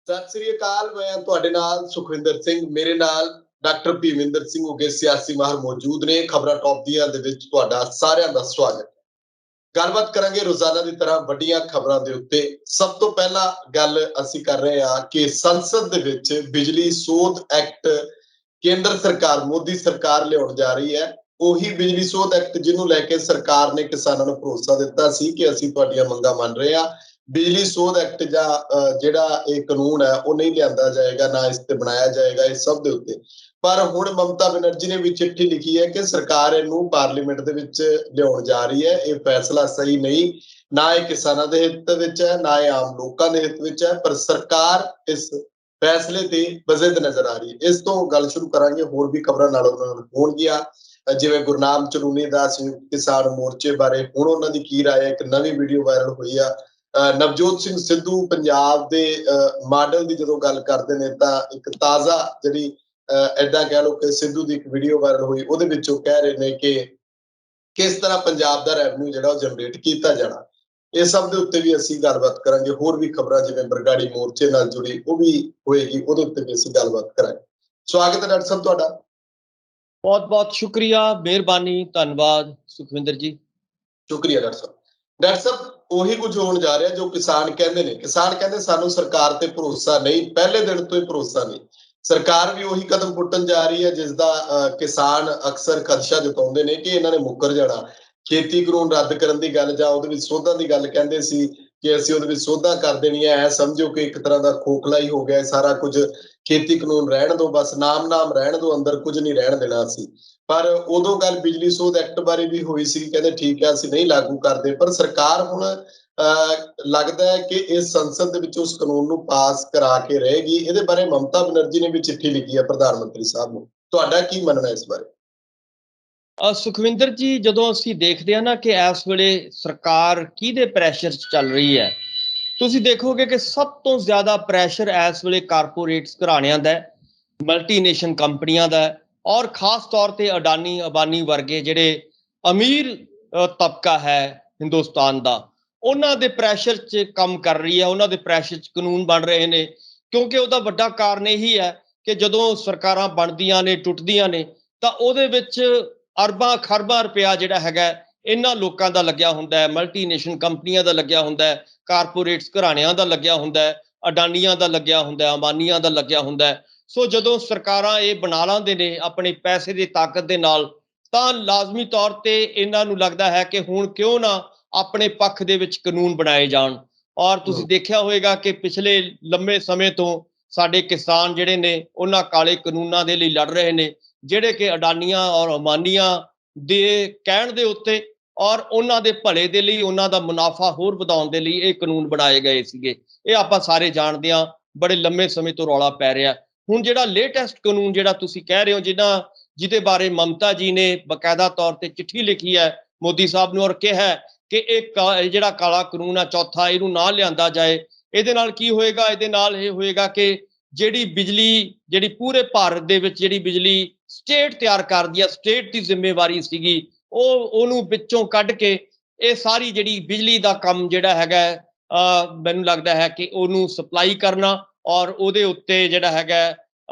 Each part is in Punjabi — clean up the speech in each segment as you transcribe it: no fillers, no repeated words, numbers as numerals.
ਸਤਿ ਸ੍ਰੀ ਅਕਾਲ। ਮੈਂ ਤੁਹਾਡੇ ਨਾਲ ਸੁਖਵਿੰਦਰ ਸਿੰਘ, ਮੇਰੇ ਨਾਲ ਡਾਕਟਰ ਭੀਮਿੰਦਰ ਸਿੰਘ ਹੋਗੇ ਸਿਆਸੀ ਮਾਹਰ ਮੌਜੂਦ ਨੇ। ਖਬਰਾਂ ਟੌਪ ਦੀਆਂ ਦੇ ਵਿੱਚ ਤੁਹਾਡਾ ਸਾਰਿਆਂ ਦਾ ਸਵਾਗਤ ਹੈ। ਗੱਲਬਾਤ ਕਰਾਂਗੇ ਰੋਜ਼ਾਨਾ ਦੀ ਤਰ੍ਹਾਂ ਵੱਡੀਆਂ ਖਬਰਾਂ ਦੇ ਉੱਤੇ। ਸਭ ਤੋਂ ਪਹਿਲਾਂ ਗੱਲ ਅਸੀਂ ਕਰ ਰਹੇ ਹਾਂ ਕਿ ਸੰਸਦ ਦੇ ਵਿੱਚ ਬਿਜਲੀ ਸੋਧ ਐਕਟ ਕੇਂਦਰ ਸਰਕਾਰ, ਮੋਦੀ ਸਰਕਾਰ ਲਿਆਉਣ ਜਾ ਰਹੀ ਹੈ। ਉਹੀ ਬਿਜਲੀ ਸੋਧ ਐਕਟ ਜਿਹਨੂੰ ਲੈ ਕੇ ਸਰਕਾਰ ਨੇ ਕਿਸਾਨਾਂ ਨੂੰ ਭਰੋਸਾ ਦਿੱਤਾ ਸੀ ਕਿ ਅਸੀਂ ਤੁਹਾਡੀਆਂ ਮੰਗਾਂ ਮੰਨ ਰਹੇ ਹਾਂ। ਬਿਜਲੀ ਸੋਧ ਐਕਟ ਜਾਂ ਜਿਹੜਾ ਇਹ ਕਾਨੂੰਨ ਹੈ ਉਹ ਨਹੀਂ ਲਿਆਂਦਾ ਜਾਏਗਾ, ਨਾ ਇਸ ਤੇ ਬਣਾਇਆ ਜਾਏਗਾ, ਇਸ ਸਭ ਦੇ ਉੱਤੇ। ਪਰ ਹੁਣ ਮਮਤਾ ਬੈਨਰਜੀ ਨੇ ਵੀ ਚਿੱਠੀ ਲਿਖੀ ਹੈ ਕਿ ਸਰਕਾਰ ਇਹਨੂੰ ਪਾਰਲੀਮੈਂਟ ਦੇ ਵਿੱਚ ਲਿਆਉਣ ਜਾ ਰਹੀ ਹੈ। ਇਹ ਫੈਸਲਾ ਸਹੀ ਨਹੀਂ, ਨਾ ਇਹ ਕਿਸਾਨਾਂ ਦੇ ਹਿੱਤ ਵਿੱਚ ਹੈ, ਨਾ ਇਹ ਆਮ ਲੋਕਾਂ ਦੇ ਹਿੱਤ ਵਿੱਚ ਹੈ, ਪਰ ਸਰਕਾਰ ਇਸ ਫੈਸਲੇ ਤੇ ਵਜ਼ਿਦ ਨਜ਼ਰ ਆ ਰਹੀ ਹੈ। ਇਸ ਤੋਂ ਗੱਲ ਸ਼ੁਰੂ ਕਰਾਂਗੇ। ਹੋਰ ਵੀ ਖਬਰਾਂ ਨਾਲ ਹੋਣਗੀਆਂ, ਜਿਵੇਂ ਗੁਰਨਾਮ ਚਨੂਨੀ ਦਾ ਸੰਯੁਕਤ ਕਿਸਾਨ ਮੋਰਚੇ ਬਾਰੇ ਹੁਣ ਉਹਨਾਂ ਦੀ ਕੀ ਰਾਏ ਹੈ। ਇੱਕ ਨਵੀਂ ਵੀਡੀਓ ਵਾਇਰਲ ਹੋਈ ਆ। ਨਵਜੋਤ ਸਿੰਘ ਸਿੱਧੂ ਪੰਜਾਬ ਦੇ ਮਾਡਲ ਦੀ ਜਦੋਂ ਗੱਲ ਕਰਦੇ ਨੇ ਤਾਂ ਇੱਕ ਤਾਜ਼ਾ ਜਿਹੜੀ ਏਦਾਂ ਕਹਿ ਲਓ ਕਿ ਸਿੱਧੂ ਦੀ ਇੱਕ ਵੀਡੀਓ ਵਾਇਰਲ ਹੋਈ, ਉਹਦੇ ਵਿੱਚ ਉਹ ਕਹਿ ਰਹੇ ਨੇ ਕਿ ਕਿਸ ਤਰ੍ਹਾਂ ਪੰਜਾਬ ਦਾ ਰੈਵਨਿਊ ਜਿਹੜਾ ਉਹ ਜਨਰੇਟ ਕੀਤਾ ਜਾਣਾ। ਇਹ ਸਭ ਦੇ ਉੱਤੇ ਵੀ ਅਸੀਂ ਗੱਲਬਾਤ ਕਰਾਂਗੇ। ਹੋਰ ਵੀ ਖਬਰਾਂ ਜਿਵੇਂ ਬਰਗਾੜੀ ਮੋਰਚੇ ਨਾਲ ਜੁੜੀ ਉਹ ਵੀ ਹੋਏਗੀ, ਉਹਦੇ ਉੱਤੇ ਵੀ ਅਸੀਂ ਗੱਲਬਾਤ ਕਰਾਂਗੇ। ਸਵਾਗਤ ਹੈ ਡਾਕਟਰ ਸਾਹਿਬ ਤੁਹਾਡਾ। ਬਹੁਤ ਬਹੁਤ ਸ਼ੁਕਰੀਆ, ਮਿਹਰਬਾਨੀ, ਧੰਨਵਾਦ ਸੁਖਵਿੰਦਰ ਜੀ। ਸ਼ੁਕਰੀਆ ਡਾਕਟਰ ਸਾਹਿਬ। ਡਾਕਟਰ ਸਾਹਿਬ, ਉਹੀ ਕੁਝ ਹੋਣ ਜਾ ਰਿਹਾ ਜੋ ਕਿਸਾਨ ਕਹਿੰਦੇ ਨੇ। ਕਿਸਾਨ ਕਹਿੰਦੇ ਸਾਨੂੰ ਸਰਕਾਰ ਤੇ ਭਰੋਸਾ ਨਹੀਂ, ਪਹਿਲੇ ਦਿਨ ਤੋਂ ਹੀ ਭਰੋਸਾ ਨਹੀਂ। ਸਰਕਾਰ ਵੀ ਉਹੀ ਕਦਮ ਪੁੱਟਣ ਜਾ ਰਹੀ ਹੈ ਜਿਸ ਦਾ ਕਿਸਾਨ ਅਕਸਰ ਖਦਸ਼ਾ ਜਤਾਉਂਦੇ ਨੇ ਕਿ ਇਹਨਾਂ ਨੇ ਮੁੱਕਰ ਜਾਣਾ। ਖੇਤੀ ਕਾਨੂੰਨ ਰੱਦ ਕਰਨ ਦੀ ਗੱਲ ਜਾਂ ਉਹਦੇ ਵਿੱਚ ਸੋਧਾਂ ਦੀ ਗੱਲ ਕਹਿੰਦੇ ਸੀ ਕਿ ਅਸੀਂ ਉਹਦੇ ਵਿੱਚ ਸੋਧਾਂ ਕਰ ਦੇਣੀਆਂ। ਐ ਸਮਝੋ ਕਿ ਇੱਕ ਤਰ੍ਹਾਂ ਦਾ ਖੋਖਲਾ ਹੀ ਹੋ ਗਿਆ ਸਾਰਾ ਕੁਝ। ਖੇਤੀ ਕਾਨੂੰਨ ਰਹਿਣ ਦੋ, ਬਸ ਨਾਮ ਰਹਿਣ ਦੋ, ਅੰਦਰ ਕੁਝ ਨਹੀਂ ਰਹਿਣ ਦੇਣਾ ਅਸੀਂ। ਪਰ ਉਦੋਂ ਗੱਲ ਬਿਜਲੀ ਸੋਧ ਐਕਟ ਬਾਰੇ ਵੀ ਹੋਈ ਸੀ, ਕਹਿੰਦੇ ਠੀਕ ਹੈ ਅਸੀਂ ਨਹੀਂ ਲਾਗੂ ਕਰਦੇ। ਪਰ ਸਰਕਾਰ ਹੁਣ ਲੱਗਦਾ ਹੈ ਕਿ ਇਸ ਸੰਸਦ ਦੇ ਵਿੱਚ ਉਸ ਕਾਨੂੰਨ ਨੂੰ ਪਾਸ ਕਰਾ ਕੇ ਰਹੇਗੀ। ਇਹਦੇ ਬਾਰੇ ਮਮਤਾ ਬੈਨਰਜੀ ਨੇ ਵੀ ਚਿੱਠੀ ਲਿਖੀ ਹੈ ਪ੍ਰਧਾਨ ਮੰਤਰੀ ਸਾਹਿਬ ਨੂੰ। ਤੁਹਾਡਾ ਕੀ ਮੰਨਣਾ ਇਸ ਬਾਰੇ? ਸੁਖਵਿੰਦਰ ਜੀ, ਜਦੋਂ ਅਸੀਂ ਦੇਖਦੇ ਹਾਂ ਨਾ ਕਿ ਇਸ ਵੇਲੇ ਸਰਕਾਰ ਕਿਹਦੇ ਪ੍ਰੈਸ਼ਰ 'ਚ ਚੱਲ ਰਹੀ ਹੈ, ਤੁਸੀਂ ਦੇਖੋਗੇ ਕਿ ਸਭ ਤੋਂ ਜ਼ਿਆਦਾ ਪ੍ਰੈਸ਼ਰ ਇਸ ਵੇਲੇ ਕਾਰਪੋਰੇਟਸ ਘਰਾਣਿਆਂ ਦਾ, ਮਲਟੀਨੇਸ਼ਨ ਕੰਪਨੀਆਂ ਦਾ, ਔਰ ਖਾਸ ਤੌਰ ਤੇ ਅਡਾਨੀ ਅੰਬਾਨੀ ਵਰਗੇ ਜਿਹੜੇ ਅਮੀਰ ਤਬਕਾ ਹੈ ਹਿੰਦੁਸਤਾਨ ਦਾ, ਉਹਨਾਂ ਦੇ ਪ੍ਰੈਸ਼ਰ 'ਚ ਕੰਮ ਕਰ ਰਹੀ ਹੈ। ਉਹਨਾਂ ਦੇ ਪ੍ਰੈਸ਼ਰ 'ਚ ਕਾਨੂੰਨ ਬਣ ਰਹੇ ਨੇ, ਕਿਉਂਕਿ ਉਹਦਾ ਵੱਡਾ ਕਾਰਨ ਇਹੀ ਹੈ ਕਿ ਜਦੋਂ ਸਰਕਾਰਾਂ ਬਣਦੀਆਂ ਨੇ, ਟੁੱਟਦੀਆਂ ਨੇ, ਤਾਂ ਉਹਦੇ ਵਿੱਚ ਅਰਬਾਂ ਖਰਬਾਂ ਰੁਪਇਆ ਜਿਹੜਾ ਹੈਗਾ ਇਹਨਾਂ ਲੋਕਾਂ ਦਾ ਲੱਗਿਆ ਹੁੰਦਾ ਹੈ, ਮਲਟੀਨੇਸ਼ਨ ਕੰਪਨੀਆਂ ਦਾ ਲੱਗਿਆ ਹੁੰਦਾ ਹੈ, ਕਾਰਪੋਰੇਟਸ ਘਰਾਣਿਆਂ ਦਾ ਲੱਗਿਆ ਹੁੰਦਾ ਹੈ, ਅਡਾਨੀਆਂ ਦਾ ਲੱਗਿਆ ਹੁੰਦਾ, ਅੰਬਾਨੀਆਂ ਦਾ ਲੱਗਿਆ ਹੁੰਦਾ। ਸੋ ਜਦੋਂ ਸਰਕਾਰਾਂ ਇਹ ਬਣਾ ਲਾਂਦੇ ਨੇ ਆਪਣੇ ਪੈਸੇ ਦੀ ਤਾਕਤ ਦੇ ਨਾਲ, ਤਾਂ ਲਾਜ਼ਮੀ ਤੌਰ ਤੇ ਇਹਨਾਂ ਨੂੰ ਲੱਗਦਾ ਹੈ ਕਿ ਹੁਣ ਕਿਉਂ ਨਾ ਆਪਣੇ ਪੱਖ ਦੇ ਵਿੱਚ ਕਾਨੂੰਨ ਬਣਾਏ ਜਾਣ। ਔਰ ਤੁਸੀਂ ਦੇਖਿਆ ਹੋਵੇਗਾ ਕਿ ਪਿਛਲੇ ਲੰਮੇ ਸਮੇਂ ਤੋਂ ਸਾਡੇ ਕਿਸਾਨ ਜਿਹੜੇ ਨੇ ਉਹਨਾਂ ਕਾਲੇ ਕਾਨੂੰਨਾਂ ਦੇ ਲਈ ਲੜ ਰਹੇ ਨੇ, ਜਿਹੜੇ ਕਿ ਅਡਾਨੀਆਂ ਔਰ ਅੰਬਾਨੀਆਂ ਦੇ ਕਹਿਣ ਦੇ ਉੱਤੇ ਔਰ ਉਹਨਾਂ ਦੇ ਭਲੇ ਦੇ ਲਈ, ਉਹਨਾਂ ਦਾ ਮੁਨਾਫਾ ਹੋਰ ਵਧਾਉਣ ਦੇ ਲਈ ਇਹ ਕਾਨੂੰਨ ਬਣਾਏ ਗਏ ਸੀਗੇ। ਇਹ ਆਪਾਂ ਸਾਰੇ ਜਾਣਦੇ ਹਾਂ, ਬੜੇ ਲੰਮੇ ਸਮੇਂ ਤੋਂ ਰੌਲਾ ਪੈ ਰਿਹਾ। ਹੁਣ ਜਿਹੜਾ ਲੇਟੈਸਟ ਕਾਨੂੰਨ ਜਿਹੜਾ ਤੁਸੀਂ ਕਹਿ ਰਹੇ ਹੋ, ਜਿਹਦੇ ਬਾਰੇ ਮਮਤਾ ਜੀ ਨੇ ਬਕਾਇਦਾ ਤੌਰ ਤੇ ਚਿੱਠੀ ਲਿਖੀ ਹੈ ਮੋਦੀ ਸਾਹਿਬ ਨੂੰ ਔਰ ਕਿਹਾ ਕਿ ਇਹ ਜਿਹੜਾ ਕਾਲਾ ਕਾਨੂੰਨ ਆ ਚੌਥਾ, ਇਹਨੂੰ ਨਾ ਲਿਆਂਦਾ ਜਾਏ। ਇਹਦੇ ਨਾਲ ਕੀ ਹੋਏਗਾ? ਇਹਦੇ ਨਾਲ ਇਹ ਹੋਏਗਾ ਕਿ ਜਿਹੜੀ ਬਿਜਲੀ, ਜਿਹੜੀ ਪੂਰੇ ਭਾਰਤ ਦੇ ਵਿੱਚ ਜਿਹੜੀ ਬਿਜਲੀ ਸਟੇਟ ਤਿਆਰ ਕਰਦੀ ਆ, ਸਟੇਟ ਦੀ ਜ਼ਿੰਮੇਵਾਰੀ ਸੀਗੀ, ਉਹਨੂੰ ਵਿੱਚੋਂ ਕੱਢ ਕੇ ਇਹ ਸਾਰੀ ਜਿਹੜੀ ਬਿਜਲੀ ਦਾ ਕੰਮ ਜਿਹੜਾ ਹੈਗਾ, ਮੈਨੂੰ ਲੱਗਦਾ ਹੈ ਕਿ ਉਹਨੂੰ ਸਪਲਾਈ ਕਰਨਾ ਔਰ ਉਹਦੇ ਉੱਤੇ ਜਿਹੜਾ ਹੈਗਾ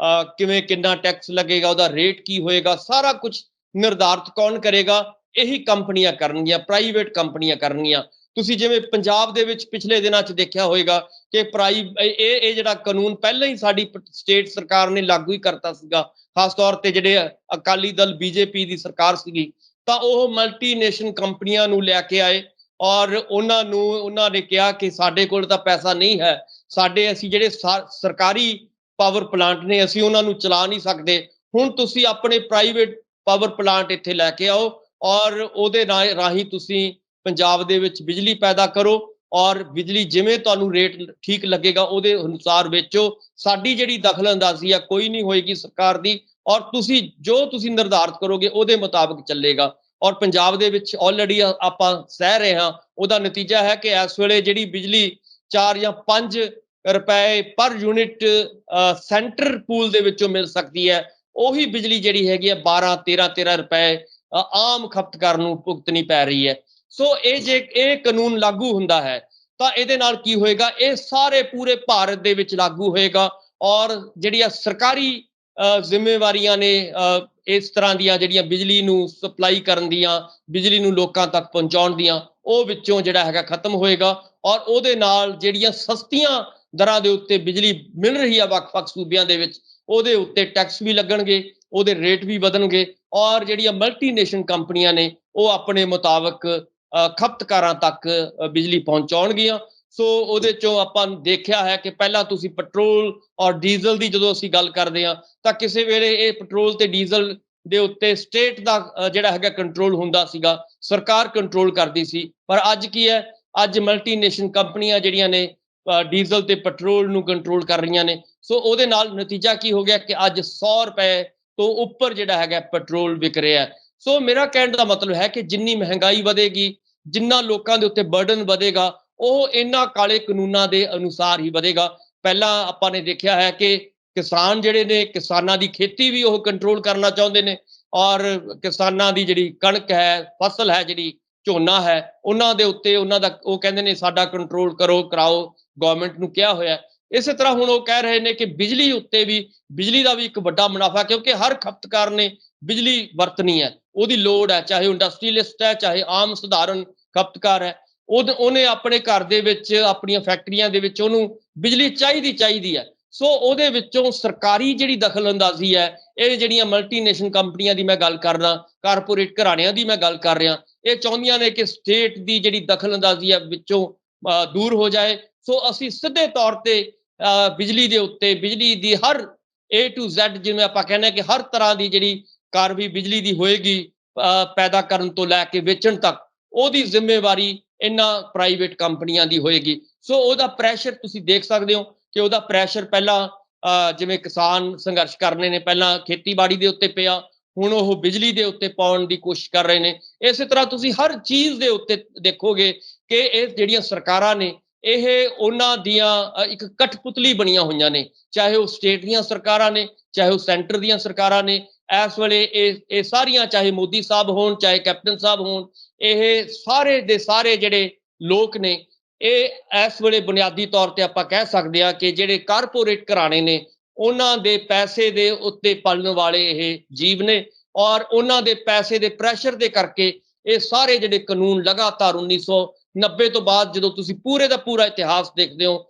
ਕਿਵੇਂ ਕਿੰਨਾ ਟੈਕਸ ਲੱਗੇਗਾ, ਉਹਦਾ ਰੇਟ ਕੀ ਹੋਏਗਾ, ਸਾਰਾ ਕੁਝ ਨਿਰਧਾਰਿਤ ਕੌਣ ਕਰੇਗਾ? ਇਹੀ ਕੰਪਨੀਆਂ ਕਰਨਗੀਆਂ, ਪ੍ਰਾਈਵੇਟ ਕੰਪਨੀਆਂ ਕਰਨਗੀਆਂ। ਤੁਸੀਂ ਜਿਵੇਂ ਪੰਜਾਬ ਦੇ ਵਿੱਚ ਪਿਛਲੇ ਦਿਨਾਂ 'ਚ ਦੇਖਿਆ ਹੋਏਗਾ ਕਿ ਇਹ ਜਿਹੜਾ ਕਾਨੂੰਨ ਪਹਿਲਾਂ ਹੀ ਸਾਡੀ ਸਟੇਟ ਸਰਕਾਰ ਨੇ ਲਾਗੂ ਹੀ ਕਰਤਾ ਸੀਗਾ, ਖਾਸ ਤੌਰ ਤੇ ਜਿਹੜੇ ਅਕਾਲੀ ਦਲ ਬੀਜੇਪੀ ਦੀ ਸਰਕਾਰ ਸੀਗੀ, ਤਾਂ ਉਹ ਮਲਟੀਨੇਸ਼ਨ ਕੰਪਨੀਆਂ ਨੂੰ ਲੈ ਕੇ ਆਏ ਔਰ ਉਹਨਾਂ ਨੇ ਕਿਹਾ ਕਿ ਸਾਡੇ ਕੋਲ ਤਾਂ ਪੈਸਾ ਨਹੀਂ ਹੈ, ਅਸੀਂ ਜਿਹੜੇ ਸਰਕਾਰੀ ਪਾਵਰ ਪਲਾਂਟ ਨੇ ਅਸੀਂ ਉਹਨਾਂ ਨੂੰ ਚਲਾ ਨਹੀਂ ਸਕਦੇ, ਹੁਣ ਤੁਸੀਂ ਆਪਣੇ ਪ੍ਰਾਈਵੇਟ ਪਾਵਰ ਪਲਾਂਟ ਇੱਥੇ ਲੈ ਕੇ ਆਓ ਔਰ ਉਹਦੇ ਰਾਹੀਂ ਤੁਸੀਂ ਪੰਜਾਬ ਦੇ ਵਿੱਚ ਬਿਜਲੀ ਪੈਦਾ ਕਰੋ ਔਰ ਬਿਜਲੀ ਜਿਵੇਂ ਤੁਹਾਨੂੰ ਰੇਟ ਠੀਕ ਲੱਗੇਗਾ ਉਹਦੇ ਅਨੁਸਾਰ ਵੇਚੋ। ਸਾਡੀ ਜਿਹੜੀ ਦਖਲ ਅੰਦਾਜ਼ੀ ਆ ਕੋਈ ਨਹੀਂ ਹੋਏਗੀ ਸਰਕਾਰ ਦੀ, ਔਰ ਜੋ ਤੁਸੀਂ ਨਿਰਧਾਰਿਤ ਕਰੋਗੇ ਉਹਦੇ ਮੁਤਾਬਕ ਚੱਲੇਗਾ। ਔਰ ਪੰਜਾਬ ਦੇ ਵਿੱਚ ਆਲਰੇਡੀ ਆਪਾਂ ਸਹਿ ਰਹੇ ਹਾਂ, ਉਹਦਾ ਨਤੀਜਾ ਹੈ ਕਿ ਇਸ ਵੇਲੇ ਜਿਹੜੀ ਬਿਜਲੀ 4 ਜਾਂ 5 ਰੁਪਏ ਪਰ ਯੂਨਿਟ ਸੈਂਟਰ ਪੂਲ ਦੇ ਵਿੱਚੋਂ ਮਿਲ ਸਕਦੀ ਹੈ, ਉਹੀ ਬਿਜਲੀ ਜਿਹੜੀ ਹੈਗੀ ਹੈ 12-13 ਰੁਪਏ ਆਮ ਖਪਤਕਾਰ ਨੂੰ ਭੁਗਤਣੀ ਪੈ ਰਹੀ ਹੈ। ਸੋ ਇਹ ਕਾਨੂੰਨ ਲਾਗੂ ਹੁੰਦਾ ਹੈ ਤਾਂ ਇਹਦੇ ਨਾਲ ਕੀ ਹੋਏਗਾ, ਇਹ ਸਾਰੇ ਪੂਰੇ ਭਾਰਤ ਦੇ ਵਿੱਚ ਲਾਗੂ ਹੋਏਗਾ। ਔਰ ਜਿਹੜੀਆਂ ਸਰਕਾਰੀ ਜ਼ਿੰਮੇਵਾਰੀਆਂ ਨੇ, ਇਸ ਤਰ੍ਹਾਂ ਦੀਆਂ ਜਿਹੜੀਆਂ ਬਿਜਲੀ ਨੂੰ ਸਪਲਾਈ ਕਰਨ ਦੀਆਂ, ਬਿਜਲੀ ਨੂੰ ਲੋਕਾਂ ਤੱਕ ਪਹੁੰਚਾਉਣ ਦੀਆਂ, ਉਹ ਵਿੱਚੋਂ ਜਿਹੜਾ ਹੈਗਾ ਖਤਮ ਹੋਏਗਾ। ਔਰ ਉਹਦੇ ਨਾਲ ਜਿਹੜੀਆਂ ਸਸਤੀਆਂ ਦਰਾਂ ਦੇ ਉੱਤੇ ਬਿਜਲੀ ਮਿਲ ਰਹੀ ਆ ਵੱਖ-ਵੱਖ ਸੂਬਿਆਂ ਦੇ ਵਿੱਚ, ਉਹਦੇ ਉੱਤੇ ਟੈਕਸ ਵੀ ਲੱਗਣਗੇ, ਉਹਦੇ ਰੇਟ ਵੀ ਵਧਣਗੇ। ਔਰ ਜਿਹੜੀਆਂ ਮਲਟੀਨੇਸ਼ਨਲ ਕੰਪਨੀਆਂ ਨੇ, ਉਹ ਆਪਣੇ ਮੁਤਾਬਕ ਖਪਤਕਾਰਾਂ ਤੱਕ ਬਿਜਲੀ ਪਹੁੰਚਾਉਣਗੀਆਂ। ਸੋ ਉਹਦੇ ਚੋਂ ਆਪਾਂ ਦੇਖਿਆ ਹੈ ਕਿ ਪਹਿਲਾਂ ਤੁਸੀਂ ਪੈਟਰੋਲ ਔਰ ਡੀਜ਼ਲ ਦੀ ਜਦੋਂ ਅਸੀਂ ਗੱਲ ਕਰਦੇ ਹਾਂ, ਤਾਂ ਕਿਸੇ ਵੇਲੇ ਇਹ ਪੈਟਰੋਲ ਤੇ ਡੀਜ਼ਲ ਦੇ ਉੱਤੇ ਸਟੇਟ ਦਾ ਜਿਹੜਾ ਹੈਗਾ ਕੰਟਰੋਲ ਹੁੰਦਾ ਸੀਗਾ, ਸਰਕਾਰ ਕੰਟਰੋਲ ਕਰਦੀ ਸੀ। ਪਰ ਅੱਜ ਕੀ ਹੈ, ਅੱਜ ਮਲਟੀਨੇਸ਼ਨਲ ਕੰਪਨੀਆਂ ਜਿਹੜੀਆਂ ਨੇ ਡੀਜ਼ਲ ਤੇ ਪੈਟਰੋਲ ਨੂੰ ਕੰਟਰੋਲ ਕਰ ਰਹੀਆਂ ਨੇ। ਸੋ ਉਹਦੇ ਨਾਲ ਨਤੀਜਾ ਕੀ ਹੋ ਗਿਆ ਕਿ ਅੱਜ 100 ਰੁਪਏ ਤੋਂ ਉੱਪਰ ਜਿਹੜਾ ਹੈਗਾ ਪੈਟਰੋਲ ਵਿਕ ਰਿਹਾ ਹੈ। ਸੋ ਮੇਰਾ ਕਹਿਣ ਦਾ ਮਤਲਬ ਹੈ ਕਿ ਜਿੰਨੀ ਮਹਿੰਗਾਈ ਵਧੇਗੀ, ਜਿੰਨਾ ਲੋਕਾਂ ਦੇ ਉੱਤੇ ਬਰਡਨ ਵਧੇਗਾ, ਉਹ ਇਹਨਾਂ ਕਾਲੇ ਕਾਨੂੰਨਾਂ ਦੇ ਅਨੁਸਾਰ ਹੀ ਵਧੇਗਾ। ਪਹਿਲਾਂ ਆਪਾਂ ਨੇ ਦੇਖਿਆ ਹੈ ਕਿ ਕਿਸਾਨ ਜਿਹੜੇ ਨੇ, ਕਿਸਾਨਾਂ ਦੀ ਖੇਤੀ ਵੀ ਉਹ ਕੰਟਰੋਲ ਕਰਨਾ ਚਾਹੁੰਦੇ ਨੇ। ਔਰ ਕਿਸਾਨਾਂ ਦੀ ਜਿਹੜੀ ਕਣਕ ਹੈ, ਫਸਲ ਹੈ, ਜਿਹੜੀ ਝੋਨਾ ਹੈ, ਉਹਨਾਂ ਦੇ ਉੱਤੇ ਉਹਨਾਂ ਦਾ ਉਹ ਕਹਿੰਦੇ ਨੇ ਸਾਡਾ ਕੰਟਰੋਲ ਕਰੋ, ਕਰਾਓ, ਗਵਰਨਮੈਂਟ ਨੂੰ ਕਿਹਾ ਹੋਇਆ। ਇਸੇ ਤਰ੍ਹਾਂ ਹੁਣ ਉਹ ਕਹਿ ਰਹੇ ਨੇ ਕਿ ਬਿਜਲੀ ਉੱਤੇ ਵੀ, ਬਿਜਲੀ ਦਾ ਵੀ ਇੱਕ ਵੱਡਾ ਮੁਨਾਫਾ, ਕਿਉਂਕਿ ਹਰ ਖਪਤਕਾਰ ਨੇ ਬਿਜਲੀ ਵਰਤਣੀ ਹੈ, ਉਹਦੀ ਲੋੜ ਹੈ, ਚਾਹੇ ਉਹ ਇੰਡਸਟਰੀਅਲਿਸਟ ਹੈ, ਚਾਹੇ ਆਮ ਸਧਾਰਨ ਖਪਤਕਾਰ ਹੈ। ਉਹਨੇ ਆਪਣੇ ਘਰ ਦੇ ਵਿੱਚ, ਆਪਣੀਆਂ ਫੈਕਟਰੀਆਂ ਦੇ ਵਿੱਚ ਉਹਨੂੰ ਬਿਜਲੀ ਚਾਹੀਦੀ ਹੈ। ਸੋ ਉਹਦੇ ਵਿੱਚੋਂ ਸਰਕਾਰੀ ਜਿਹੜੀ ਦਖਲ ਅੰਦਾਜ਼ੀ ਹੈ, ਇਹ ਜਿਹੜੀਆਂ ਮਲਟੀਨੇਸ਼ਨਲ ਕੰਪਨੀਆਂ ਦੀ ਮੈਂ ਗੱਲ ਕਰ ਰਹਾ, ਕਾਰਪੋਰੇਟ ਘਰਾਣਿਆਂ ਦੀ ਮੈਂ ਗੱਲ ਕਰ ਰਿਹਾ, ਇਹ ਚਾਹੁੰਦੀਆਂ ਨੇ ਕਿ ਸਟੇਟ ਦੀ ਜਿਹੜੀ ਦਖਲ ਅੰਦਾਜ਼ੀ ਹੈ ਵਿੱਚੋਂ ਦੂਰ ਹੋ ਜਾਏ। ਸੋ ਅਸੀਂ ਸਿੱਧੇ ਤੌਰ ਤੇ ਬਿਜਲੀ ਦੇ ਉੱਤੇ, ਬਿਜਲੀ ਦੀ ਹਰ A to Z, ਜਿਵੇਂ ਆਪਾਂ ਕਹਿੰਦੇ ਕਿ ਹਰ ਤਰ੍ਹਾਂ ਦੀ ਜਿਹੜੀ ਕਾਰਵਾਈ ਬਿਜਲੀ ਦੀ ਹੋਏਗੀ, ਪੈਦਾ ਕਰਨ ਤੋਂ ਲੈ ਕੇ ਵੇਚਣ ਤੱਕ, ਉਹਦੀ ਜ਼ਿੰਮੇਵਾਰੀ ਇਹਨਾਂ ਪ੍ਰਾਈਵੇਟ ਕੰਪਨੀਆਂ ਦੀ ਹੋਏਗੀ। ਸੋ ਉਹਦਾ ਪ੍ਰੈਸ਼ਰ ਤੁਸੀਂ ਦੇਖ ਸਕਦੇ ਹੋ ਕਿ ਉਹਦਾ ਪ੍ਰੈਸ਼ਰ ਪਹਿਲਾਂ ਜਿਵੇਂ ਕਿਸਾਨ ਸੰਘਰਸ਼ ਕਰਨੇ ਨੇ, ਪਹਿਲਾਂ ਖੇਤੀਬਾੜੀ ਦੇ ਉੱਤੇ ਪਿਆ, ਹੁਣ ਉਹ ਬਿਜਲੀ ਦੇ ਉੱਤੇ ਪਾਉਣ ਦੀ ਕੋਸ਼ਿਸ਼ ਕਰ ਰਹੇ ਨੇ। ਇਸੇ ਤਰ੍ਹਾਂ ਤੁਸੀਂ ਹਰ ਚੀਜ਼ ਦੇ ਉੱਤੇ ਦੇਖੋਗੇ ਕਿ ਇਹ ਜਿਹੜੀਆਂ ਸਰਕਾਰਾਂ ਨੇ, ਇਹ ਉਹਨਾਂ ਦੀਆਂ ਇੱਕ ਕਠਪੁਤਲੀ ਬਣੀਆਂ ਹੋਈਆਂ ਨੇ, ਚਾਹੇ ਉਹ ਸਟੇਟ ਦੀਆਂ ਸਰਕਾਰਾਂ ਨੇ, ਚਾਹੇ ਉਹ ਸੈਂਟਰ ਦੀਆਂ ਸਰਕਾਰਾਂ ਨੇ। ਇਸ ਵੇਲੇ ਇਹ ਸਾਰੀਆਂ, ਚਾਹੇ ਮੋਦੀ ਸਾਹਿਬ ਹੋਣ, ਚਾਹੇ ਕੈਪਟਨ ਸਾਹਿਬ ਹੋਣ, ਇਹ ਸਾਰੇ ਦੇ ਸਾਰੇ ਜਿਹੜੇ ਲੋਕ ਨੇ, ਇਹ ਇਸ ਵੇਲੇ ਬੁਨਿਆਦੀ ਤੌਰ ਤੇ ਆਪਾਂ ਕਹਿ ਸਕਦੇ ਹਾਂ ਕਿ ਜਿਹੜੇ ਕਾਰਪੋਰੇਟ ਘਰਾਣੇ ਨੇ, ਉਹਨਾਂ ਦੇ ਪੈਸੇ ਦੇ ਉੱਤੇ ਪਲਣ ਵਾਲੇ ਇਹ ਜੀਵ ਨੇ। ਔਰ ਉਹਨਾਂ ਦੇ ਪੈਸੇ ਦੇ ਪ੍ਰੈਸ਼ਰ ਦੇ ਕਰਕੇ ਇਹ ਸਾਰੇ ਜਿਹੜੇ ਕਾਨੂੰਨ ਲਗਾਤਾਰ 1990 ਤੋਂ ਬਾਅਦ, ਜਦੋਂ ਤੁਸੀਂ ਪੂਰੇ ਦਾ ਪੂਰਾ ਇਤਿਹਾਸ ਦੇਖਦੇ ਹੋ,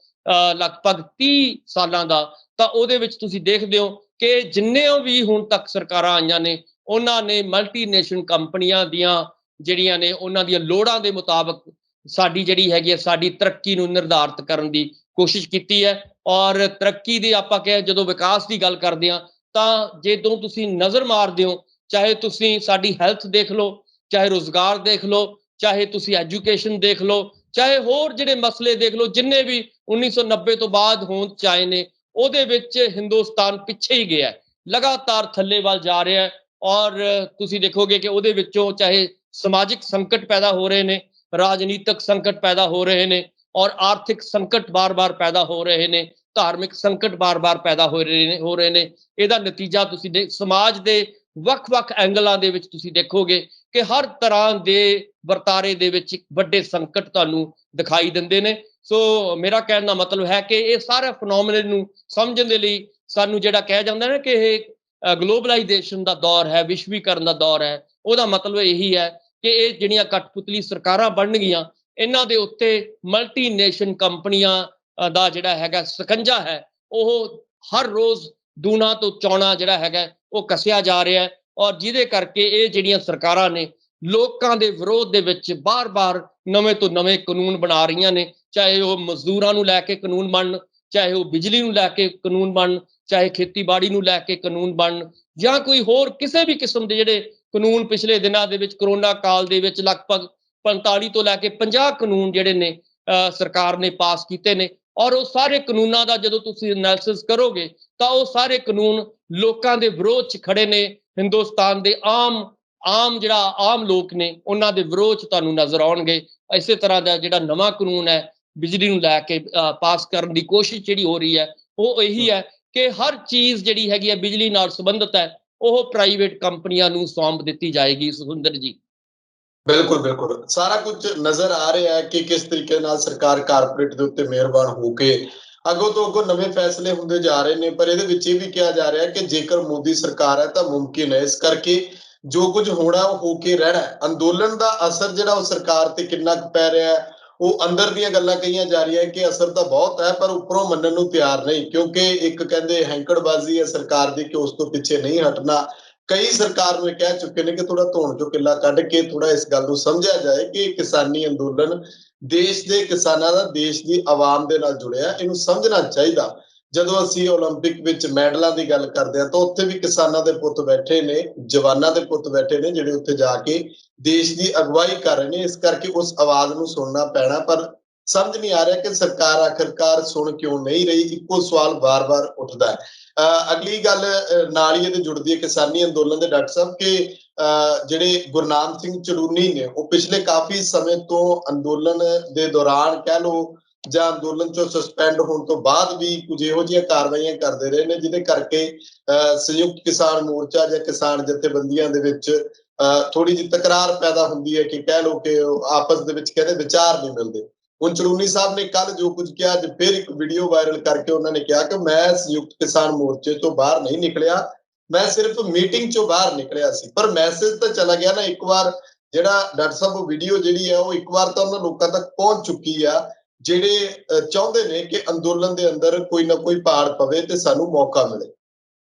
ਲਗਭਗ 30 ਸਾਲਾਂ ਦਾ, ਤਾਂ ਉਹਦੇ ਵਿੱਚ ਤੁਸੀਂ ਦੇਖਦੇ ਹੋ ਕਿ ਜਿੰਨੇ ਵੀ ਹੁਣ ਤੱਕ ਸਰਕਾਰਾਂ ਆਈਆਂ ਨੇ, ਉਹਨਾਂ ਨੇ ਮਲਟੀਨੇਸ਼ਨਲ ਕੰਪਨੀਆਂ ਦੀਆਂ ਜਿਹੜੀਆਂ ਨੇ, ਉਹਨਾਂ ਦੀਆਂ ਲੋੜਾਂ ਦੇ ਮੁਤਾਬਕ ਸਾਡੀ ਜਿਹੜੀ ਹੈਗੀ ਹੈ, ਸਾਡੀ ਤਰੱਕੀ ਨੂੰ ਨਿਰਧਾਰਿਤ ਕਰਨ ਦੀ ਕੋਸ਼ਿਸ਼ ਕੀਤੀ ਹੈ। ਔਰ ਤਰੱਕੀ ਦੀ ਆਪਾਂ ਕਹੇ, ਜਦੋਂ ਵਿਕਾਸ ਦੀ ਗੱਲ ਕਰਦੇ ਹਾਂ, ਤਾਂ ਜਦੋਂ ਤੁਸੀਂ ਨਜ਼ਰ ਮਾਰਦੇ ਹੋ, ਚਾਹੇ ਤੁਸੀਂ ਸਾਡੀ ਹੈਲਥ ਦੇਖ ਲਓ, ਚਾਹੇ ਰੋਜ਼ਗਾਰ ਦੇਖ ਲਓ, ਚਾਹੇ ਤੁਸੀਂ ਐਜੂਕੇਸ਼ਨ ਦੇਖ ਲਓ, ਚਾਹੇ ਹੋਰ ਜਿਹੜੇ ਮਸਲੇ ਦੇਖ ਲਓ, ਜਿੰਨੇ ਵੀ 1990 ਤੋਂ ਬਾਅਦ ਹੋਂਦ ਚ ਆਏ ਨੇ, ਉਹਦੇ ਵਿੱਚ ਹਿੰਦੁਸਤਾਨ ਪਿੱਛੇ ਹੀ ਗਿਆ, ਲਗਾਤਾਰ ਥੱਲੇ ਵੱਲ ਜਾ ਰਿਹਾ ਹੈ। ਔਰ ਤੁਸੀਂ ਦੇਖੋਗੇ ਕਿ ਉਹਦੇ ਵਿੱਚੋਂ ਚਾਹੇ ਸਮਾਜਿਕ ਸੰਕਟ ਪੈਦਾ ਹੋ ਰਹੇ ਨੇ, ਰਾਜਨੀਤਿਕ ਸੰਕਟ ਪੈਦਾ ਹੋ ਰਹੇ ਨੇ, ਔਰ ਆਰਥਿਕ ਸੰਕਟ ਬਾਰ-ਬਾਰ ਪੈਦਾ ਹੋ ਰਹੇ ਨੇ, ਧਾਰਮਿਕ ਸੰਕਟ ਬਾਰ-ਬਾਰ ਪੈਦਾ ਹੋ ਰਹੇ ਨੇ। ਇਹਦਾ ਨਤੀਜਾ ਤੁਸੀਂ ਸਮਾਜ ਦੇ ਵੱਖ-ਵੱਖ ਐਂਗਲਾਂ ਦੇ ਵਿੱਚ ਤੁਸੀਂ ਦੇਖੋਗੇ ਕਿ ਹਰ ਤਰ੍ਹਾਂ ਦੇ ਵਰਤਾਰੇ ਦੇ ਵਿੱਚ ਵੱਡੇ ਸੰਕਟ ਤੁਹਾਨੂੰ ਦਿਖਾਈ ਦਿੰਦੇ ਨੇ। ਸੋ ਮੇਰਾ ਕਹਿਣ ਦਾ ਮਤਲਬ ਹੈ ਕਿ ਇਹ ਸਾਰੇ ਫੀਨੋਮੀਨਨ ਨੂੰ ਸਮਝਣ ਦੇ ਲਈ ਸਾਨੂੰ ਜਿਹੜਾ ਕਿਹਾ ਜਾਂਦਾ ਨਾ ਕਿ ਇਹ ਗਲੋਬਲਾਈਜੇਸ਼ਨ ਦਾ ਦੌਰ ਹੈ, ਵਿਸ਼ਵੀਕਰਨ ਦਾ ਦੌਰ ਹੈ, ਉਹਦਾ ਮਤਲਬ ਇਹੀ ਹੈ ਕਿ ਇਹ ਜਿਹੜੀਆਂ ਕਠਪੁਤਲੀ ਸਰਕਾਰਾਂ ਬਣਨਗੀਆਂ, ਇਹਨਾਂ ਦੇ ਉੱਤੇ ਮਲਟੀਨੇਸ਼ਨਲ ਕੰਪਨੀਆਂ ਦਾ ਜਿਹੜਾ ਹੈਗਾ ਸਕੰਜਾ ਹੈ, ਉਹ ਹਰ ਰੋਜ਼ ਦੂਣਾ ਤੋਂ ਚੌਣਾ ਜਿਹੜਾ ਹੈਗਾ ਉਹ ਕੱਸਿਆ ਜਾ ਰਿਹਾ ਹੈ। ਔਰ ਜਿਹਦੇ ਕਰਕੇ ਇਹ ਜਿਹੜੀਆਂ ਸਰਕਾਰਾਂ ਨੇ, ਲੋਕਾਂ ਦੇ ਵਿਰੋਧ ਦੇ ਵਿੱਚ ਬਾਰ-ਬਾਰ ਨਵੇਂ ਤੋਂ ਨਵੇਂ ਕਾਨੂੰਨ ਬਣਾ ਰਹੀਆਂ ਨੇ, ਚਾਹੇ ਉਹ ਮਜ਼ਦੂਰਾਂ ਨੂੰ ਲੈ ਕੇ ਕਾਨੂੰਨ ਬਣਨ, ਚਾਹੇ ਉਹ ਬਿਜਲੀ ਨੂੰ ਲੈ ਕੇ ਕਾਨੂੰਨ ਬਣਨ, ਚਾਹੇ ਖੇਤੀਬਾੜੀ ਨੂੰ ਲੈ ਕੇ ਕਾਨੂੰਨ ਬਣਨ, ਜਾਂ ਕੋਈ ਹੋਰ ਕਿਸੇ ਵੀ ਕਿਸਮ ਦੇ ਜਿਹੜੇ ਕਾਨੂੰਨ। ਪਿਛਲੇ ਦਿਨਾਂ ਦੇ ਵਿੱਚ ਕਰੋਨਾ ਕਾਲ ਦੇ ਵਿੱਚ ਲਗਭਗ 45 ਤੋਂ ਲੈ ਕੇ 50 ਕਾਨੂੰਨ ਜਿਹੜੇ ਨੇ ਸਰਕਾਰ ਨੇ ਪਾਸ ਕੀਤੇ ਨੇ। ਔਰ ਉਹ ਸਾਰੇ ਕਾਨੂੰਨਾਂ ਦਾ ਜਦੋਂ ਤੁਸੀਂ ਐਨਾਲਿਸਿਸ ਕਰੋਗੇ, ਤਾਂ ਉਹ ਸਾਰੇ ਕਾਨੂੰਨ ਲੋਕਾਂ ਦੇ ਵਿਰੋਧ 'ਚ ਖੜੇ ਨੇ। ਹਿੰਦੁਸਤਾਨ ਦੇ ਜਿਹੜਾ ਆਮ ਲੋਕ ਨੇ, ਉਹਨਾਂ ਦੇ ਵਿਰੋਧ 'ਚ ਤੁਹਾਨੂੰ ਨਜ਼ਰ ਆਉਣਗੇ। ਇਸੇ ਤਰ੍ਹਾਂ ਦਾ ਜਿਹੜਾ ਨਵਾਂ ਕਾਨੂੰਨ ਹੈ ਬਿਜਲੀ ਨੂੰ ਲੈ ਕੇ ਪਾਸ ਕਰਨ ਦੀ ਕੋਸ਼ਿਸ਼ ਜਿਹੜੀ ਹੋ ਰਹੀ ਹੈ, ਉਹ ਇਹੀ ਹੈ ਕਿ ਹਰ ਚੀਜ਼ ਜਿਹੜੀ ਹੈਗੀ ਹੈ ਬਿਜਲੀ ਨਾਲ ਸੰਬੰਧਿਤ ਹੈ, ਉਹ ਪ੍ਰਾਈਵੇਟ ਕੰਪਨੀਆਂ ਨੂੰ ਸੌਂਪ ਦਿੱਤੀ ਜਾਏਗੀ। ਸੁਖਵਿੰਦਰ ਜੀ। ਬਿਲਕੁਲ ਬਿਲਕੁਲ ਸਾਰਾ ਕੁਝ ਨਜ਼ਰ ਆ ਰਿਹਾ ਹੈ ਕਿ ਕਿਸ ਤਰੀਕੇ ਨਾਲ ਸਰਕਾਰ ਕਾਰਪੋਰੇਟ ਦੇ ਉੱਤੇ ਮਿਹਰਬਾਨ ਹੋ ਕੇ ਅੱਗੋਂ ਤੋਂ ਅੱਗੋਂ ਨਵੇਂ ਫੈਸਲੇ ਹੁੰਦੇ ਜਾ ਰਹੇ ਨੇ। ਪਰ ਇਹਦੇ ਵਿੱਚ ਇਹ ਵੀ ਕਿਹਾ ਜਾ ਰਿਹਾ ਕਿ ਜੇਕਰ ਮੋਦੀ ਸਰਕਾਰ ਹੈ ਤਾਂ ਮੁਮਕਿਨ ਹੈ, ਇਸ ਕਰਕੇ ਜੋ ਕੁਝ ਹੋਣਾ ਉਹ ਹੋ ਕੇ ਰਹਿਣਾ ਹੈ। ਅੰਦੋਲਨ ਦਾ ਅਸਰ ਜਿਹੜਾ ਉਹ ਸਰਕਾਰ ਤੇ ਕਿੰਨਾ ਕੁ ਪੈ ਰਿਹਾ ਹੈ, ਉਹ ਅੰਦਰ ਦੀਆਂ ਗੱਲਾਂ ਕਹੀਆਂ ਜਾ ਰਹੀਆਂ ਕਿ ਅਸਰ ਤਾਂ ਬਹੁਤ ਹੈ, ਪਰ ਉੱਪਰੋਂ ਮੰਨਣ ਨੂੰ ਤਿਆਰ ਨਹੀਂ, ਕਿਉਂਕਿ ਇੱਕ ਕਹਿੰਦੇ ਹੈਂਕੜਬਾਜ਼ੀ ਹੈ ਸਰਕਾਰ ਦੀ ਕਿ ਉਸ ਤੋਂ ਪਿੱਛੇ ਨਹੀਂ ਹਟਣਾ। ਕਈ ਸਰਕਾਰ ਨੂੰ ਇਹ ਕਹਿ ਚੁੱਕੇ ਨੇ ਕਿ ਥੋੜਾ ਧੋਣ ਚੋਂ ਕਿੱਲਾ ਕੱਢ ਕੇ ਥੋੜਾ ਇਸ ਗੱਲ ਨੂੰ ਸਮਝਿਆ ਜਾਏ ਕਿ ਕਿਸਾਨੀ ਅੰਦੋਲਨ ਦੇਸ਼ ਦੇ ਕਿਸਾਨਾਂ ਦਾ, ਦੇਸ਼ ਦੀ ਆਵਾਮ ਦੇ ਨਾਲ ਜੁੜਿਆ, ਇਹਨੂੰ ਸਮਝਣਾ ਚਾਹੀਦਾ। ਜਦੋਂ ਅਸੀਂ ਓਲੰਪਿਕ ਵਿੱਚ ਮੈਡਲਾਂ ਦੀ ਗੱਲ ਕਰਦੇ ਹਾਂ ਤਾਂ ਉੱਥੇ ਵੀ ਕਿਸਾਨਾਂ ਦੇ ਪੁੱਤ ਬੈਠੇ ਨੇ, ਜਵਾਨਾਂ ਦੇ ਪੁੱਤ ਬੈਠੇ ਨੇ, ਜਿਹੜੇ ਉੱਥੇ ਜਾ ਕੇ ਦੇਸ਼ ਦੀ ਅਗਵਾਈ ਕਰ ਰਹੇ ਨੇ। ਇਸ ਕਰਕੇ ਉਸ ਆਵਾਜ਼ ਨੂੰ ਸੁਣਨਾ ਪੈਣਾ, ਪਰ ਸਮਝ ਨਹੀਂ ਆ ਰਿਹਾ ਕਿ ਸਰਕਾਰ ਆਖਿਰਕਾਰ ਸੁਣ ਕਿਉਂ ਨਹੀਂ ਰਹੀ। ਇੱਕੋ ਸਵਾਲ ਵਾਰ-ਵਾਰ ਉੱਠਦਾ ਹੈ। ਅਗਲੀ ਗੱਲ ਨਾਲ ਹੀ ਇਹਦੇ ਜੁੜਦੀ ਹੈ ਕਿਸਾਨੀ ਅੰਦੋਲਨ ਦੇ, ਡਾਕਟਰ ਸਾਹਿਬ, ਕਿ ਜਿਹੜੇ ਗੁਰਨਾਮ ਸਿੰਘ ਚੜੂਨੀ ਨੇ ਉਹ ਪਿਛਲੇ ਕਾਫੀ ਸਮੇਂ ਤੋਂ ਅੰਦੋਲਨ ਦੇ ਦੌਰਾਨ ਕਹਿ ਲਓ ਜਾਂ ਅੰਦੋਲਨ ਚੋਂ ਸਸਪੈਂਡ ਹੋਣ ਤੋਂ ਬਾਅਦ ਵੀ ਕੁਝ ਇਹੋ ਜਿਹੀਆਂ ਕਾਰਵਾਈਆਂ ਕਰਦੇ ਰਹੇ ਨੇ ਜਿਹਦੇ ਕਰਕੇ ਸੰਯੁਕਤ ਕਿਸਾਨ ਮੋਰਚਾ ਜਾਂ ਕਿਸਾਨ ਜਥੇਬੰਦੀਆਂ ਦੇ ਵਿੱਚ ਥੋੜੀ ਜਿਹੀ ਤਕਰਾਰ ਪੈਦਾ ਹੁੰਦੀ ਹੈ ਕਿ ਕਹਿ ਲਓ ਕਿ ਆਪਸ ਦੇ ਵਿੱਚ ਕਹਿੰਦੇ ਵਿਚਾਰ ਨਹੀਂ ਮਿਲਦੇ। ਹੁਣ ਚੜੂਨੀ ਸਾਹਿਬ ਨੇ ਕੱਲ ਜੋ ਕੁਝ ਕਿਹਾ, ਅੱਜ ਫਿਰ ਇੱਕ ਵੀਡੀਓ ਵਾਇਰਲ ਕਰਕੇ ਉਹਨਾਂ ਨੇ ਕਿਹਾ ਕਿ ਮੈਂ ਸੰਯੁਕਤ ਕਿਸਾਨ ਮੋਰਚੇ ਤੋਂ ਬਾਹਰ ਨਹੀਂ ਨਿਕਲਿਆ, ਮੈਂ ਸਿਰਫ ਮੀਟਿੰਗ ਚੋਂ ਬਾਹਰ ਨਿਕਲਿਆ ਸੀ। ਪਰ ਮੈਸੇਜ ਤਾਂ ਚਲਾ ਗਿਆ ਨਾ ਇੱਕ ਵਾਰ। ਜਿਹੜਾ ਡਾਕਟਰ ਸਾਹਿਬ ਉਹ ਵੀਡੀਓ ਜਿਹੜੀ ਹੈ ਉਹ ਇੱਕ ਵਾਰ ਤਾਂ ਉਹਨਾਂ ਲੋਕਾਂ ਤੱਕ ਪਹੁੰਚ ਚੁੱਕੀ ਆ ਜਿਹੜੇ ਚਾਹੁੰਦੇ ਨੇ ਕਿ ਅੰਦੋਲਨ ਦੇ ਅੰਦਰ ਕੋਈ ਨਾ ਕੋਈ ਪਾੜ ਪਵੇ ਤੇ ਸਾਨੂੰ ਮੌਕਾ ਮਿਲੇ।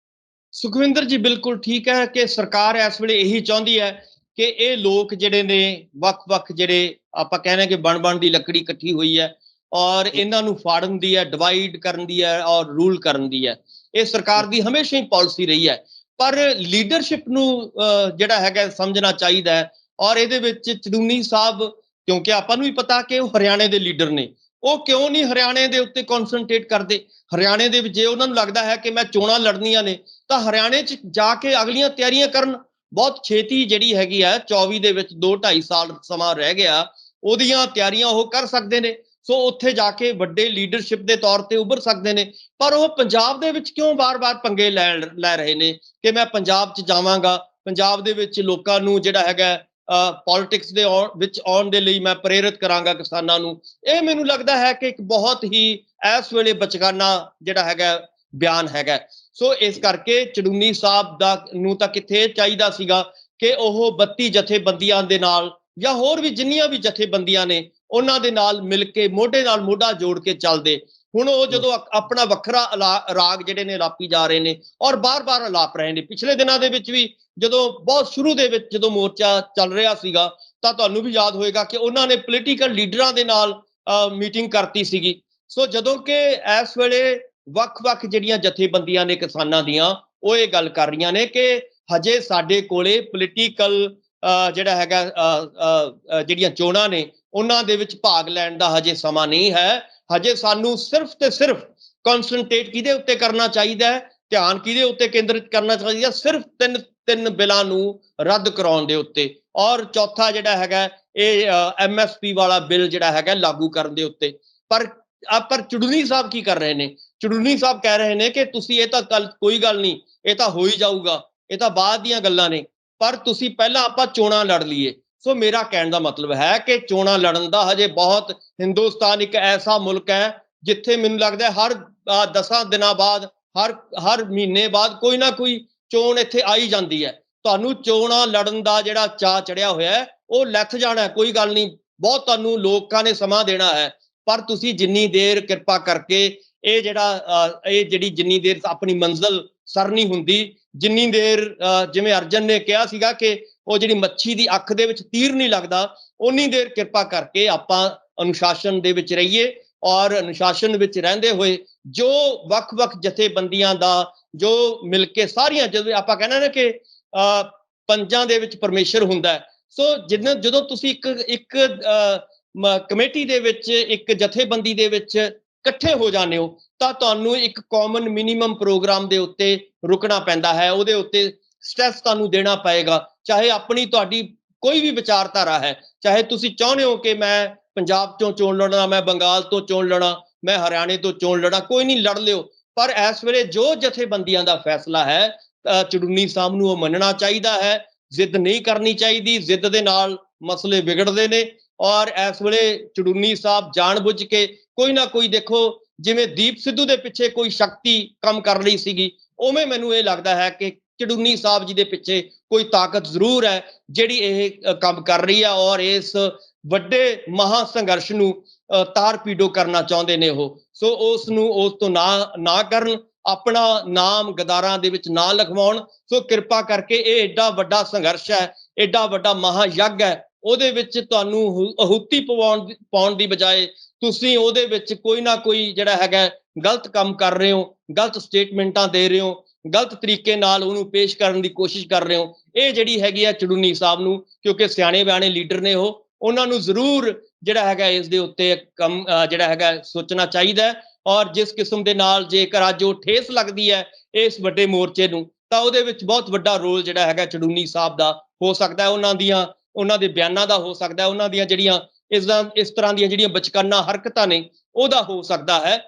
ਸੁਖਵਿੰਦਰ ਜੀ ਬਿਲਕੁਲ ਠੀਕ ਹੈ ਕਿ ਸਰਕਾਰ ਇਸ ਵੇਲੇ ਇਹੀ ਚਾਹੁੰਦੀ ਹੈ ਕਿ ਇਹ ਲੋਕ ਜਿਹੜੇ ਨੇ ਵੱਖ-ਵੱਖ, ਜਿਹੜੇ ਆਪਾਂ ਕਹਿੰਦੇ ਕਿ ਬਣ ਦੀ ਲੱਕੜੀ ਇਕੱਠੀ ਹੋਈ ਹੈ ਔਰ ਇਹਨਾਂ ਨੂੰ ਫਾੜਨ ਦੀ ਹੈ, ਡਿਵਾਈਡ ਕਰਨ ਦੀ ਹੈ ਔਰ ਰੂਲ ਕਰਨ ਦੀ ਹੈ। ਇਹ ਸਰਕਾਰ ਦੀ ਹਮੇਸ਼ਾ ਹੀ ਪਾਲਿਸੀ ਰਹੀ ਹੈ। ਪਰ ਲੀਡਰਸ਼ਿਪ ਨੂੰ ਜਿਹੜਾ ਹੈਗਾ ਸਮਝਣਾ ਚਾਹੀਦਾ ਹੈ। ਔਰ ਇਹਦੇ ਵਿੱਚ ਚੜੂਨੀ ਸਾਹਿਬ, ਕਿਉਂਕਿ ਆਪਾਂ ਨੂੰ ਵੀ ਪਤਾ ਕਿ ਉਹ ਹਰਿਆਣੇ ਦੇ ਲੀਡਰ ਨੇ, ਉਹ ਕਿਉਂ ਨਹੀਂ ਹਰਿਆਣੇ ਦੇ ਉੱਤੇ ਕਨਸਨਟ੍ਰੇਟ ਕਰਦੇ। ਹਰਿਆਣੇ ਦੇ ਵਿੱਚ ਜੇ ਉਹਨਾਂ ਨੂੰ ਲੱਗਦਾ ਹੈ ਕਿ ਮੈਂ ਚੋਣਾਂ ਲੜਨੀਆਂ ਨੇ ਤਾਂ ਹਰਿਆਣੇ 'ਚ ਜਾ ਕੇ ਅਗਲੀਆਂ ਤਿਆਰੀਆਂ ਕਰਨ। ਬਹੁਤ ਛੇਤੀ ਜਿਹੜੀ ਹੈਗੀ ਹੈ 24 ਦੇ ਵਿੱਚ 2-2.5 ਸਾਲ ਸਮਾਂ ਰਹਿ ਗਿਆ, ਉਹਦੀਆਂ ਤਿਆਰੀਆਂ ਉਹ ਕਰ ਸਕਦੇ ਨੇ। ਸੋ ਉੱਥੇ ਜਾ ਕੇ ਵੱਡੇ ਲੀਡਰਸ਼ਿਪ ਦੇ ਤੌਰ ਤੇ ਉੱਭਰ ਸਕਦੇ ਨੇ। ਪਰ ਉਹ ਪੰਜਾਬ ਦੇ ਵਿੱਚ ਕਿਉਂ ਵਾਰ-ਵਾਰ ਪੰਗੇ ਲੈ ਰਹੇ ਨੇ ਕਿ ਮੈਂ ਪੰਜਾਬ 'ਚ ਜਾਵਾਂਗਾ, ਪੰਜਾਬ ਦੇ ਵਿੱਚ ਲੋਕਾਂ ਨੂੰ ਜਿਹੜਾ ਹੈਗਾ ਪੋਲਿਟਿਕਸ ਦੇ ਵਿੱਚ ਆਉਣ ਦੇ ਲਈ ਮੈਂ ਪ੍ਰੇਰਿਤ ਕਰਾਂਗਾ ਕਿਸਾਨਾਂ ਨੂੰ। ਇਹ ਮੈਨੂੰ ਲੱਗਦਾ ਹੈ ਕਿ ਇੱਕ ਬਹੁਤ ਹੀ ਇਸ ਵੇਲੇ ਬਚਕਾਨਾ ਜਿਹੜਾ ਹੈਗਾ ਬਿਆਨ ਹੈਗਾ। ਸੋ ਇਸ ਕਰਕੇ ਚੜੂਨੀ ਸਾਹਿਬ ਦਾ ਨੂੰ ਤਾਂ ਕਿੱਥੇ ਚਾਹੀਦਾ ਸੀਗਾ ਕਿ ਉਹ 32 ਜਥੇਬੰਦੀਆਂ ਦੇ ਨਾਲ ਜਾਂ ਹੋਰ ਵੀ ਜਿੰਨੀਆਂ ਵੀ ਜਥੇਬੰਦੀਆਂ ਨੇ ਉਹਨਾਂ ਦੇ ਨਾਲ ਮਿਲ ਕੇ ਮੋਢੇ ਨਾਲ ਮੋਢਾ ਜੋੜ ਕੇ ਚੱਲਦੇ। ਹੁਣ ਉਹ ਜਦੋਂ ਆਪਣਾ ਵੱਖਰਾ ਰਾਗ ਜਿਹੜੇ ਨੇ ਅਲਾਪੀ ਜਾ ਰਹੇ ਨੇ ਔਰ ਬਾਰ-ਬਾਰ ਅਲਾਪ ਰਹੇ ਨੇ। ਪਿਛਲੇ ਦਿਨਾਂ ਦੇ ਵਿੱਚ ਵੀ ਜਦੋਂ ਬਹੁਤ ਸ਼ੁਰੂ ਦੇ ਵਿੱਚ ਜਦੋਂ ਮੋਰਚਾ ਚੱਲ ਰਿਹਾ ਸੀਗਾ ਤਾਂ ਤੁਹਾਨੂੰ ਵੀ ਯਾਦ ਹੋਏਗਾ ਕਿ ਉਹਨਾਂ ਨੇ ਪੋਲੀਟੀਕਲ ਲੀਡਰਾਂ ਦੇ ਨਾਲ ਮੀਟਿੰਗ ਕਰਤੀ ਸੀਗੀ। ਸੋ ਜਦੋਂ ਕਿ ਇਸ ਵੇਲੇ ਵੱਖ-ਵੱਖ ਜਿਹੜੀਆਂ ਜਥੇਬੰਦੀਆਂ ਨੇ ਕਿਸਾਨਾਂ ਦੀਆਂ, ਉਹ ਇਹ ਗੱਲ ਕਰ ਰਹੀਆਂ ਨੇ ਕਿ ਹਜੇ ਸਾਡੇ ਕੋਲੇ ਪੋਲੀਟੀਕਲ ਜਿਹੜਾ ਹੈਗਾ ਜਿਹੜੀਆਂ ਚੋਣਾਂ ਨੇ ਉਹਨਾਂ ਦੇ ਵਿੱਚ ਭਾਗ ਲੈਣ ਦਾ ਹਜੇ ਸਮਾਂ ਨਹੀਂ ਹੈ। ਹਜੇ ਸਾਨੂੰ ਸਿਰਫ ਤੇ ਸਿਰਫ ਕਨਸਨਟ੍ਰੇਟ ਕਿਹਦੇ ਉੱਤੇ ਕਰਨਾ ਚਾਹੀਦਾ ਹੈ, ਧਿਆਨ ਕਿਹਦੇ ਉੱਤੇ ਕੇਂਦਰਿਤ ਕਰਨਾ ਚਾਹੀਦਾ, ਸਿਰਫ ਤਿੰਨ ਬਿੱਲਾਂ ਨੂੰ ਰੱਦ ਕਰਾਉਣ ਦੇ ਉੱਤੇ ਔਰ ਚੌਥਾ ਜਿਹੜਾ ਹੈਗਾ ਇਹ MSP ਵਾਲਾ ਬਿੱਲ ਜਿਹੜਾ ਹੈਗਾ ਲਾਗੂ ਕਰਨ ਦੇ ਉੱਤੇ। ਪਰ ਚੜੂਨੀ ਸਾਹਿਬ ਕੀ ਕਰ ਰਹੇ ਨੇ? ਚੜੂਨੀ ਸਾਹਿਬ ਕਹਿ ਰਹੇ ਨੇ ਕਿ ਤੁਸੀਂ ਇਹ ਤਾਂ ਕੋਈ ਗੱਲ ਨਹੀਂ, ਇਹ ਤਾਂ ਹੋ ਹੀ ਜਾਊਗਾ, ਇਹ ਤਾਂ ਬਾਅਦ ਦੀਆਂ ਗੱਲਾਂ ਨੇ, ਪਰ ਤੁਸੀਂ ਪਹਿਲਾਂ ਆਪਾਂ ਚੋਣਾਂ ਲੜ ਲਈਏ। ਸੋ ਮੇਰਾ ਕਹਿਣ ਦਾ ਮਤਲਬ ਹੈ ਕਿ ਚੋਣਾਂ ਲੜਨ ਦਾ ਹਜੇ ਬਹੁਤ, ਹਿੰਦੁਸਤਾਨ ਇੱਕ ਐਸਾ ਮੁਲਕ ਹੈ ਜਿੱਥੇ ਮੈਨੂੰ ਲੱਗਦਾ ਹਰ 10 ਦਿਨਾਂ ਬਾਅਦ, ਹਰ ਮਹੀਨੇ ਬਾਅਦ ਕੋਈ ਨਾ ਕੋਈ ਚੋਣ ਇੱਥੇ ਆਈ ਜਾਂਦੀ ਹੈ। ਤੁਹਾਨੂੰ ਚੋਣਾਂ ਲੜਨ ਦਾ ਜਿਹੜਾ ਚਾਅ ਚੜਿਆ ਹੋਇਆ ਹੈ ਉਹ ਲੱਥ ਜਾਣਾ, ਕੋਈ ਗੱਲ ਨਹੀਂ, ਬਹੁਤ ਤੁਹਾਨੂੰ ਲੋਕਾਂ ਨੇ ਸਮਾਂ ਦੇਣਾ ਹੈ। ਪਰ ਤੁਸੀਂ ਜਿੰਨੀ ਦੇਰ ਕਿਰਪਾ ਕਰਕੇ ਇਹ ਜਿਹੜੀ ਜਿੰਨੀ ਦੇਰ ਆਪਣੀ ਮੰਜ਼ਿਲ ਸਰ ਨਹੀਂ ਹੁੰਦੀ, ਜਿੰਨੀ ਦੇਰ ਜਿਵੇਂ ਅਰਜਨ ਨੇ ਕਿਹਾ ਸੀਗਾ ਕਿ ਉਹ ਜਿਹੜੀ ਮੱਛੀ ਦੀ ਅੱਖ ਦੇ ਵਿੱਚ ਤੀਰ ਨਹੀਂ ਲੱਗਦਾ, ਉਨੀ ਦੇਰ ਕਿਰਪਾ ਕਰਕੇ ਆਪਾਂ ਅਨੁਸ਼ਾਸਨ ਦੇ ਵਿੱਚ ਰਹੀਏ। ਔਰ ਅਨੁਸ਼ਾਸਨ ਵਿੱਚ ਰਹਿੰਦੇ ਹੋਏ ਜੋ ਵੱਖ-ਵੱਖ ਜਥੇਬੰਦੀਆਂ ਦਾ ਜੋ ਮਿਲ ਕੇ ਸਾਰੀਆਂ, ਜਦੋਂ ਆਪਾਂ ਕਹਿੰਦੇ ਨਾ ਕਿ ਪੰਜਾਂ ਦੇ ਵਿੱਚ ਪਰਮੇਸ਼ਰ ਹੁੰਦਾ, ਸੋ ਜਦੋਂ ਤੁਸੀਂ ਇੱਕ ਕਮੇਟੀ ਦੇ ਵਿੱਚ, ਇੱਕ ਜਥੇਬੰਦੀ ਦੇ ਵਿੱਚ ਇਕੱਠੇ ਹੋ ਜਾਂਦੇ ਹੋ ਤਾਂ ਤੁਹਾਨੂੰ ਇੱਕ ਕਾਮਨ ਮਿਨੀਮਮ ਪ੍ਰੋਗਰਾਮ ਦੇ ਉੱਤੇ ਰੁਕਣਾ ਪੈਂਦਾ ਹੈ, ਉਹਦੇ ਉੱਤੇ ਸਟ੍ਰੈਸ ਤੁਹਾਨੂੰ ਦੇਣਾ ਪਏਗਾ। ਚਾਹੇ ਆਪਣੀ ਤੁਹਾਡੀ ਕੋਈ ਵੀ ਵਿਚਾਰਧਾਰਾ ਹੈ, ਚਾਹੇ ਤੁਸੀਂ ਚਾਹੁੰਦੇ ਹੋ ਕਿ ਮੈਂ ਪੰਜਾਬ ਤੋਂ ਚੋਣ ਲੜਨਾ, ਮੈਂ ਬੰਗਾਲ ਤੋਂ ਚੋਣ ਲੜਾਂ, ਮੈਂ ਹਰਿਆਣੇ ਤੋਂ ਚੋਣ ਲੜਾਂ, ਕੋਈ ਨਹੀਂ, ਲੜ ਲਿਓ। ਪਰ ਇਸ ਵੇਲੇ ਜੋ ਜਥੇਬੰਦੀਆਂ ਦਾ ਫੈਸਲਾ ਹੈ ਚੜੂਨੀ ਸਾਹਿਬ ਨੂੰ ਉਹ ਮੰਨਣਾ ਚਾਹੀਦਾ ਹੈ। ਜ਼ਿੱਦ ਨਹੀਂ ਕਰਨੀ ਚਾਹੀਦੀ, ਜ਼ਿੱਦ ਦੇ ਨਾਲ ਮਸਲੇ ਵਿਗੜਦੇ ਨੇ। ਔਰ ਇਸ ਵੇਲੇ ਚੜੂਨੀ ਸਾਹਿਬ ਜਾਣਬੁੱਝ ਕੇ ਕੋਈ ਨਾ ਕੋਈ, ਦੇਖੋ ਜਿਵੇਂ ਦੀਪ ਸਿੱਧੂ ਦੇ ਪਿੱਛੇ ਕੋਈ ਸ਼ਕਤੀ ਕੰਮ ਕਰ ਰਹੀ ਸੀਗੀ, ਉਵੇਂ ਮੈਨੂੰ ਇਹ ਲੱਗਦਾ ਹੈ ਕਿ ਚੜੂਨੀ ਸਾਹਿਬ ਜੀ ਦੇ ਪਿੱਛੇ ਕੋਈ ਤਾਕਤ ਜ਼ਰੂਰ ਹੈ ਜਿਹੜੀ ਇਹ ਕੰਮ ਕਰ ਰਹੀ ਹੈ ਔਰ ਇਸ ਵੱਡੇ ਮਹਾ ਸੰਘਰਸ਼ ਨੂੰ ਤਾਰ ਪੀਡੋ ਕਰਨਾ ਚਾਹੁੰਦੇ ਨੇ ਉਹ। ਸੋ ਉਸ ਨੂੰ ਉਸ ਤੋਂ ਨਾ ਕਰਨ, ਆਪਣਾ ਨਾਮ ਗਦਾਰਾਂ ਦੇ ਵਿੱਚ ਨਾ ਲਿਖਵਾਉਣ। ਸੋ ਕਿਰਪਾ ਕਰਕੇ ਇਹ ਏਡਾ ਵੱਡਾ ਸੰਘਰਸ਼ ਹੈ, ਏਡਾ ਵੱਡਾ ਮਹਾਯੱਗ ਹੈ, ਉਹਦੇ ਵਿੱਚ ਤੁਹਾਨੂੰ ਆਹੂਤੀ ਪਾਉਣ ਦੀ ਬਜਾਏ ਤੁਸੀਂ ਉਹਦੇ ਵਿੱਚ ਕੋਈ ਨਾ ਕੋਈ ਜਿਹੜਾ ਹੈਗਾ ਗਲਤ ਕੰਮ ਕਰ ਰਹੇ ਹੋ, ਗਲਤ ਸਟੇਟਮੈਂਟਾਂ ਦੇ ਰਹੇ ਹੋ, ਗਲਤ ਤਰੀਕੇ ਨਾਲ ਉਹਨੂੰ ਪੇਸ਼ ਕਰਨ ਦੀ ਕੋਸ਼ਿਸ਼ ਕਰ ਰਹੇ ਹੋ। ਇਹ ਜਿਹੜੀ ਹੈਗੀ ਹੈ ਚੜੂਨੀ ਸਾਹਿਬ ਨੂੰ, ਕਿਉਂਕਿ ਸਿਆਣੇ ਬਿਆਣੇ ਲੀਡਰ ਨੇ ਉਹ, ਉਹਨਾਂ ਨੂੰ ਜ਼ਰੂਰ ਜਿਹੜਾ ਹੈਗਾ ਇਸ ਦੇ ਉੱਤੇ ਕੰਮ ਜਿਹੜਾ ਹੈਗਾ ਸੋਚਣਾ ਚਾਹੀਦਾ ਹੈ। ਔਰ ਜਿਸ ਕਿਸਮ ਦੇ ਨਾਲ ਜੇਕਰ ਅੱਜ ਉਹ ਠੇਸ ਲੱਗਦੀ ਹੈ ਇਸ ਵੱਡੇ ਮੋਰਚੇ ਨੂੰ, ਤਾਂ ਉਹਦੇ ਵਿੱਚ ਬਹੁਤ ਵੱਡਾ ਰੋਲ ਜਿਹੜਾ ਹੈਗਾ ਚੜੂਨੀ ਸਾਹਿਬ ਦਾ ਹੋ ਸਕਦਾ ਹੈ, ਉਹਨਾਂ ਦੇ ਬਿਆਨਾਂ ਦਾ ਹੋ ਸਕਦਾ ਹੈ, ਉਹਨਾਂ ਦੀਆਂ ਜਿਹੜੀਆਂ ਇਸ ਤਰ੍ਹਾਂ ਦੀਆਂ ਜਿਹੜੀਆਂ ਬਚਕਾਨਾ ਹਰਕਤਾਂ ਨੇ ਉਹਦਾ ਹੋ ਸਕਦਾ ਹੈ।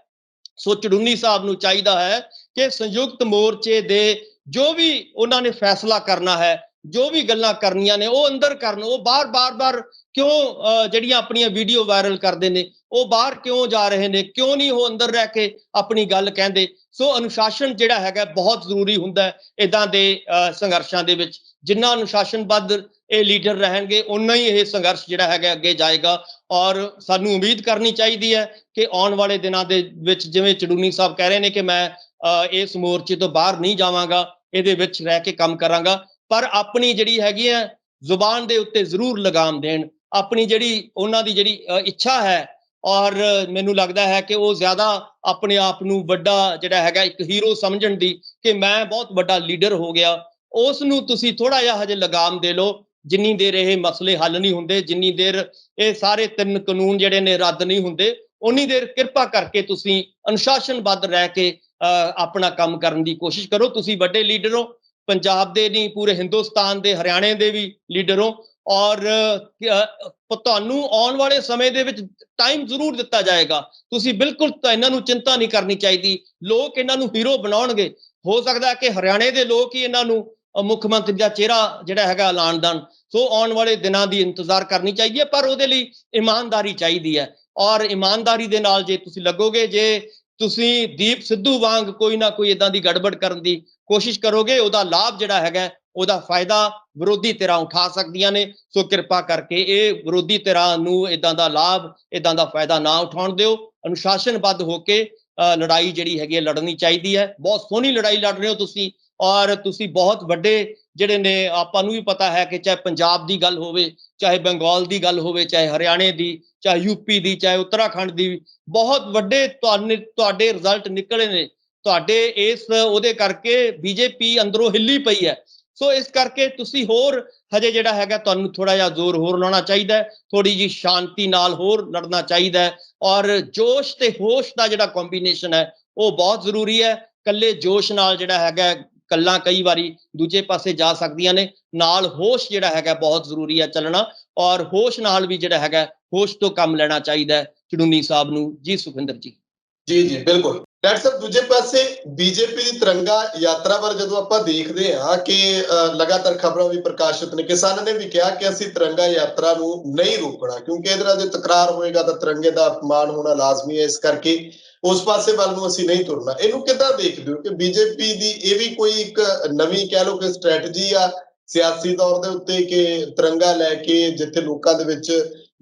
ਸੋ ਚੜੂਨੀ ਸਾਹਿਬ ਨੂੰ ਚਾਹੀਦਾ ਹੈ ਕਿ ਸੰਯੁਕਤ ਮੋਰਚੇ ਦੇ ਜੋ ਵੀ ਉਹਨਾਂ ਨੇ ਫੈਸਲਾ ਕਰਨਾ ਹੈ, ਜੋ ਵੀ ਗੱਲਾਂ ਕਰਨੀਆਂ ਨੇ ਉਹ ਅੰਦਰ ਕਰਨ। ਉਹ ਬਾਰ ਕਿਉਂ ਜਿਹੜੀਆਂ ਆਪਣੀਆਂ ਵੀਡੀਓ ਵਾਇਰਲ ਕਰਦੇ ਨੇ, ਉਹ ਬਾਹਰ ਕਿਉਂ ਜਾ ਰਹੇ ਨੇ, ਕਿਉਂ ਨਹੀਂ ਉਹ ਅੰਦਰ ਰਹਿ ਕੇ ਆਪਣੀ ਗੱਲ ਕਹਿੰਦੇ। ਸੋ ਅਨੁਸ਼ਾਸਨ ਜਿਹੜਾ ਹੈਗਾ ਬਹੁਤ ਜ਼ਰੂਰੀ ਹੁੰਦਾ ਹੈ ਇਦਾਂ ਦੇ ਸੰਘਰਸ਼ਾਂ ਦੇ ਵਿੱਚ। ਜਿੰਨਾ ਅਨੁਸ਼ਾਸਨਬੱਧ ਇਹ ਲੀਡਰ ਰਹਿਣਗੇ ਉਨਾ ਹੀ ਇਹ ਸੰਘਰਸ਼ ਜਿਹੜਾ ਹੈਗਾ ਅੱਗੇ ਜਾਏਗਾ। ਔਰ ਸਾਨੂੰ ਉਮੀਦ ਕਰਨੀ ਚਾਹੀਦੀ ਹੈ ਕਿ ਆਉਣ ਵਾਲੇ ਦਿਨਾਂ ਦੇ ਵਿੱਚ, ਜਿਵੇਂ ਚੜੂਨੀ ਸਾਹਿਬ ਕਹਿ ਰਹੇ ਨੇ ਕਿ ਮੈਂ ਇਸ ਮੋਰਚੇ ਤੋਂ ਬਾਹਰ ਨਹੀਂ ਜਾਵਾਂਗਾ, ਇਹਦੇ ਵਿੱਚ ਰਹਿ ਕੇ ਕੰਮ ਕਰਾਂਗਾ, ਪਰ ਆਪਣੀ ਜਿਹੜੀ ਹੈਗੀ ਹੈ ਜ਼ੁਬਾਨ ਦੇ ਉੱਤੇ ਜ਼ਰੂਰ ਲਗਾਮ ਦੇਣ। ਆਪਣੀ ਜਿਹੜੀ ਉਹਨਾਂ ਦੀ ਜਿਹੜੀ ਇੱਛਾ ਹੈ, ਔਰ ਮੈਨੂੰ ਲੱਗਦਾ ਹੈ ਕਿ ਉਹ ਜ਼ਿਆਦਾ ਆਪਣੇ ਆਪ ਨੂੰ ਵੱਡਾ ਜਿਹੜਾ ਹੈਗਾ ਇੱਕ ਹੀਰੋ ਸਮਝਣ ਦੀ, ਕਿ ਮੈਂ ਬਹੁਤ ਵੱਡਾ ਲੀਡਰ ਹੋ ਗਿਆ, ਉਸ ਨੂੰ ਤੁਸੀਂ ਥੋੜਾ ਜਿਹਾ ਹਜੇ ਲਗਾਮ ਦੇ ਲਓ। ਜਿੰਨੀ ਦੇਰ ਇਹ ਮਸਲੇ ਹੱਲ ਨਹੀਂ ਹੁੰਦੇ, ਜਿੰਨੀ ਦੇਰ ਇਹ ਸਾਰੇ 3 ਕਾਨੂੰਨ ਜਿਹੜੇ ਨੇ ਰੱਦ ਨਹੀਂ ਹੁੰਦੇ, ਉਨੀ ਦੇਰ ਕਿਰਪਾ ਕਰਕੇ ਤੁਸੀਂ ਅਨੁਸ਼ਾਸਨਬੱਧ ਰਹਿ ਕੇ ਆਪਣਾ ਕੰਮ ਕਰਨ ਦੀ ਕੋਸ਼ਿਸ਼ ਕਰੋ। ਤੁਸੀਂ ਵੱਡੇ ਲੀਡਰ ਹੋ, ਪੰਜਾਬ ਦੇ ਨਹੀਂ ਪੂਰੇ ਹਿੰਦੁਸਤਾਨ ਦੇ, ਹਰਿਆਣੇ ਦੇ ਵੀ ਲੀਡਰ ਹੋ, ਔਰ ਤੁਹਾਨੂੰ ਆਉਣ ਵਾਲੇ ਸਮੇਂ ਦੇ ਵਿੱਚ ਟਾਈਮ ਜ਼ਰੂਰ ਦਿੱਤਾ ਜਾਏਗਾ। ਤੁਸੀਂ ਬਿਲਕੁਲ ਇਹਨਾਂ ਨੂੰ ਚਿੰਤਾ ਨਹੀਂ ਕਰਨੀ ਚਾਹੀਦੀ। ਲੋਕ ਇਹਨਾਂ ਨੂੰ ਹੀਰੋ ਬਣਾਉਣਗੇ। ਹੋ ਸਕਦਾ ਹੈ ਕਿ ਹਰਿਆਣੇ ਦੇ ਲੋਕ ਹੀ ਇਹਨਾਂ ਨੂੰ ਮੁੱਖ ਮੰਤਰੀ ਦਾ ਚਿਹਰਾ ਜਿਹੜਾ ਹੈਗਾ ਐਲਾਨ ਦੇਣ। ਸੋ ਆਉਣ ਵਾਲੇ ਦਿਨਾਂ ਦੀ ਇੰਤਜ਼ਾਰ ਕਰਨੀ ਚਾਹੀਦੀ ਹੈ, ਪਰ ਉਹਦੇ ਲਈ ਇਮਾਨਦਾਰੀ ਚਾਹੀਦੀ ਹੈ। ਔਰ ਇਮਾਨਦਾਰੀ ਦੇ ਨਾਲ ਜੇ ਤੁਸੀਂ ਲੱਗੋਗੇ, ਜੇ ਤੁਸੀਂ ਦੀਪ ਸਿੱਧੂ ਵਾਂਗ ਕੋਈ ਨਾ ਕੋਈ ਇਦਾਂ ਦੀ ਗੜਬੜ ਕਰਨ ਦੀ ਕੋਸ਼ਿਸ਼ ਕਰੋਗੇ, ਉਹਦਾ ਲਾਭ ਜਿਹੜਾ ਹੈਗਾ, ਉਹਦਾ ਫਾਇਦਾ ਵਿਰੋਧੀ ਧਿਰਾਂ ਉਠਾ ਸਕਦੀਆਂ ਨੇ। ਸੋ ਕਿਰਪਾ ਕਰਕੇ ਇਹ ਵਿਰੋਧੀ ਧਿਰਾਂ ਨੂੰ ਇਦਾਂ ਦਾ ਲਾਭ, ਇਦਾਂ ਦਾ ਫਾਇਦਾ ਨਾ ਉਠਾਉਣ ਦਿਓ। ਅਨੁਸ਼ਾਸਨਬੱਧ ਹੋ ਕੇ ਲੜਾਈ ਜਿਹੜੀ ਹੈਗੀ ਲੜਨੀ ਚਾਹੀਦੀ ਹੈ। ਬਹੁਤ ਸੋਹਣੀ ਲੜਾਈ ਲੜ ਰਹੇ ਹੋ ਤੁਸੀਂ, ਔਰ ਤੁਸੀਂ ਬਹੁਤ ਵੱਡੇ ਜਿਹੜੇ ਨੇ, ਆਪਾਂ ਨੂੰ ਵੀ ਪਤਾ ਹੈ ਕਿ ਚਾਹੇ ਪੰਜਾਬ ਦੀ ਗੱਲ ਹੋਵੇ, ਚਾਹੇ ਬੰਗਾਲ ਦੀ ਗੱਲ ਹੋਵੇ, ਚਾਹੇ ਹਰਿਆਣੇ ਦੀ, ਚਾਹੇ ਯੂਪੀ ਦੀ, ਚਾਹੇ ਉੱਤਰਾਖੰਡ ਦੀ, ਬਹੁਤ ਵੱਡੇ ਤੁਹਾਡੇ ਰਿਜ਼ਲਟ ਨਿਕਲੇ ਨੇ। ਤੁਹਾਡੇ ਇਸ ਉਹਦੇ ਕਰਕੇ ਬੀਜੇਪੀ ਅੰਦਰੋਂ ਹਿੱਲੀ ਪਈ ਹੈ। ਸੋ ਇਸ ਕਰਕੇ ਤੁਸੀਂ ਹੋਰ ਹਜੇ ਜਿਹੜਾ ਹੈਗਾ ਤੁਹਾਨੂੰ ਥੋੜਾ ਜਿਹਾ ਜ਼ੋਰ ਹੋਰ ਲਾਉਣਾ ਚਾਹੀਦਾ ਹੈ, ਥੋੜੀ ਜਿਹੀ ਸ਼ਾਂਤੀ ਨਾਲ ਹੋਰ ਲੜਨਾ ਚਾਹੀਦਾ ਹੈ। ਔਰ ਜੋਸ਼ ਤੇ ਹੋਸ਼ ਦਾ ਜਿਹੜਾ ਕੰਬੀਨੇਸ਼ਨ ਹੈ ਉਹ ਬਹੁਤ ਜ਼ਰੂਰੀ ਹੈ। ਕੱਲੇ ਜੋਸ਼ ਨਾਲ ਜਿਹੜਾ ਹੈਗਾ ਗੱਲਾਂ ਕਈ ਵਾਰੀ ਦੂਜੇ ਪਾਸੇ ਜਾ ਸਕਦੀਆਂ ਨੇ। ਨਾਲ ਹੋਸ਼ ਜਿਹੜਾ ਹੈਗਾ ਬਹੁਤ ਜ਼ਰੂਰੀ ਹੈ ਚੱਲਣਾ, ਔਰ ਹੋਸ਼ ਨਾਲ ਵੀ ਜਿਹੜਾ ਹੈਗਾ ਹੋਸ਼ ਤੋਂ ਕੰਮ ਲੈਣਾ ਚਾਹੀਦਾ ਹੈ ਚੜੂਨੀ ਸਾਹਿਬ ਨੂੰ। ਜੀ ਸੁਖਵਿੰਦਰ ਜੀ। ਜੀ ਬਿਲਕੁਲ ਡਾਕਟਰ ਸਾਹਿਬ। ਦੂਜੇ ਪਾਸੇ ਬੀਜੇਪੀ ਦੀ ਤਿਰੰਗਾ ਯਾਤਰਾ ਪਰ ਜਦੋਂ ਆਪਾਂ ਦੇਖਦੇ ਹਾਂ ਕਿ ਲਗਾਤਾਰ ਖਬਰਾਂ ਵੀ ਪ੍ਰਕਾਸ਼ਿਤ ਨੇ, ਕਿਸਾਨਾਂ ਨੇ ਵੀ ਕਿਹਾ ਕਿ ਅਸੀਂ ਤਿਰੰਗਾ ਯਾਤਰਾ ਨੂੰ ਨਹੀਂ ਰੋਕਣਾ, ਕਿਉਂਕਿ ਇਹਦੇ ਨਾਲ ਜੇ ਤਕਰਾਰ ਹੋਏਗਾ ਤਾਂ ਤਿਰੰਗੇ ਦਾ ਅਪਮਾਨ ਹੋਣਾ ਲਾਜ਼ਮੀ ਹੈ। ਇਸ ਕਰਕੇ ਉਸ ਪਾਸੇ ਵੱਲ ਨੂੰ ਅਸੀਂ ਨਹੀਂ ਤੁਰਨਾ। ਇਹਨੂੰ ਕਿੱਦਾਂ ਦੇਖਦੇ ਹੋ ਕਿ ਬੀਜੇਪੀ ਦੀ ਇਹ ਵੀ ਕੋਈ ਇੱਕ ਨਵੀਂ ਕਹਿ ਲਓ ਕਿ ਸਟ੍ਰੈਟਜੀ ਆ ਸਿਆਸੀ ਤੌਰ ਦੇ ਉੱਤੇ, ਕਿ ਤਿਰੰਗਾ ਲੈ ਕੇ ਜਿੱਥੇ ਲੋਕਾਂ ਦੇ ਵਿੱਚ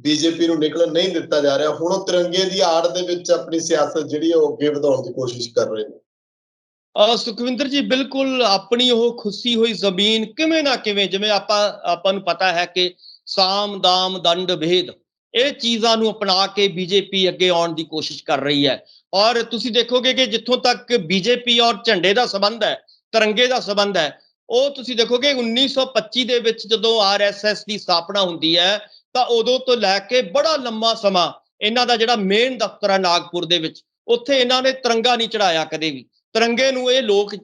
ਬੀਜੇਪੀ ਨੂੰ ਨਿਕਲਣ ਨਹੀਂ ਦਿੱਤਾ ਜਾ ਰਿਹਾ, ਹੁਣ ਉਹ ਤਿਰੰਗੇ ਦੀ ਆੜ ਦੇ ਵਿੱਚ ਆਪਣੀ ਸਿਆਸਤ ਜਿਹੜੀ ਹੈ ਉਹ ਅੱਗੇ ਵਧਾਉਣ ਦੀ ਕੋਸ਼ਿਸ਼ ਕਰ ਰਹੇ ਨੇ। ਸੁਖਵਿੰਦਰ ਜੀ, ਬਿਲਕੁਲ ਆਪਣੀ ਉਹ ਖੁੱਸੀ ਹੋਈ ਜ਼ਮੀਨ ਕਿਵੇਂ ਨਾ ਕਿਵੇਂ, ਜਿਵੇਂ ਆਪਾਂ ਨੂੰ ਪਤਾ ਹੈ ਕਿ ਸਾਮ ਦਾਮ ਦੰਡ ਭੇਦ, ਇਹ ਚੀਜ਼ਾਂ ਨੂੰ ਅਪਣਾ ਕੇ ਬੀਜੇਪੀ ਅੱਗੇ ਆਉਣ ਦੀ ਕੋਸ਼ਿਸ਼ ਕਰ ਰਹੀ ਹੈ। ਔਰ ਤੁਸੀਂ ਦੇਖੋਗੇ ਕਿ ਜਿੱਥੋਂ ਤੱਕ ਬੀਜੇਪੀ ਔਰ ਝੰਡੇ ਦਾ ਸੰਬੰਧ ਹੈ, ਤਿਰੰਗੇ ਦਾ ਸੰਬੰਧ ਹੈ, ਉਹ ਤੁਸੀਂ ਦੇਖੋਗੇ 1925 ਦੇ ਵਿੱਚ ਜਦੋਂ RSS ਦੀ ਸਥਾਪਨਾ ਹੁੰਦੀ ਹੈ, ਤਾਂ ਉਦੋਂ ਤੋਂ ਲੈ ਕੇ ਬੜਾ ਲੰਮਾ ਸਮਾਂ ਇਹਨਾਂ ਦਾ ਜਿਹੜਾ ਮੇਨ ਦਫ਼ਤਰ ਹੈ ਨਾਗਪੁਰ ਦੇ ਵਿੱਚ, ਉੱਥੇ ਇਹਨਾਂ ਨੇ ਤਿਰੰਗਾ ਨਹੀਂ ਚੜਾਇਆ ਕਦੇ ਵੀ। ਤਿਰੰਗੇ ਨੂੰ ਇਹ ਲੋਕ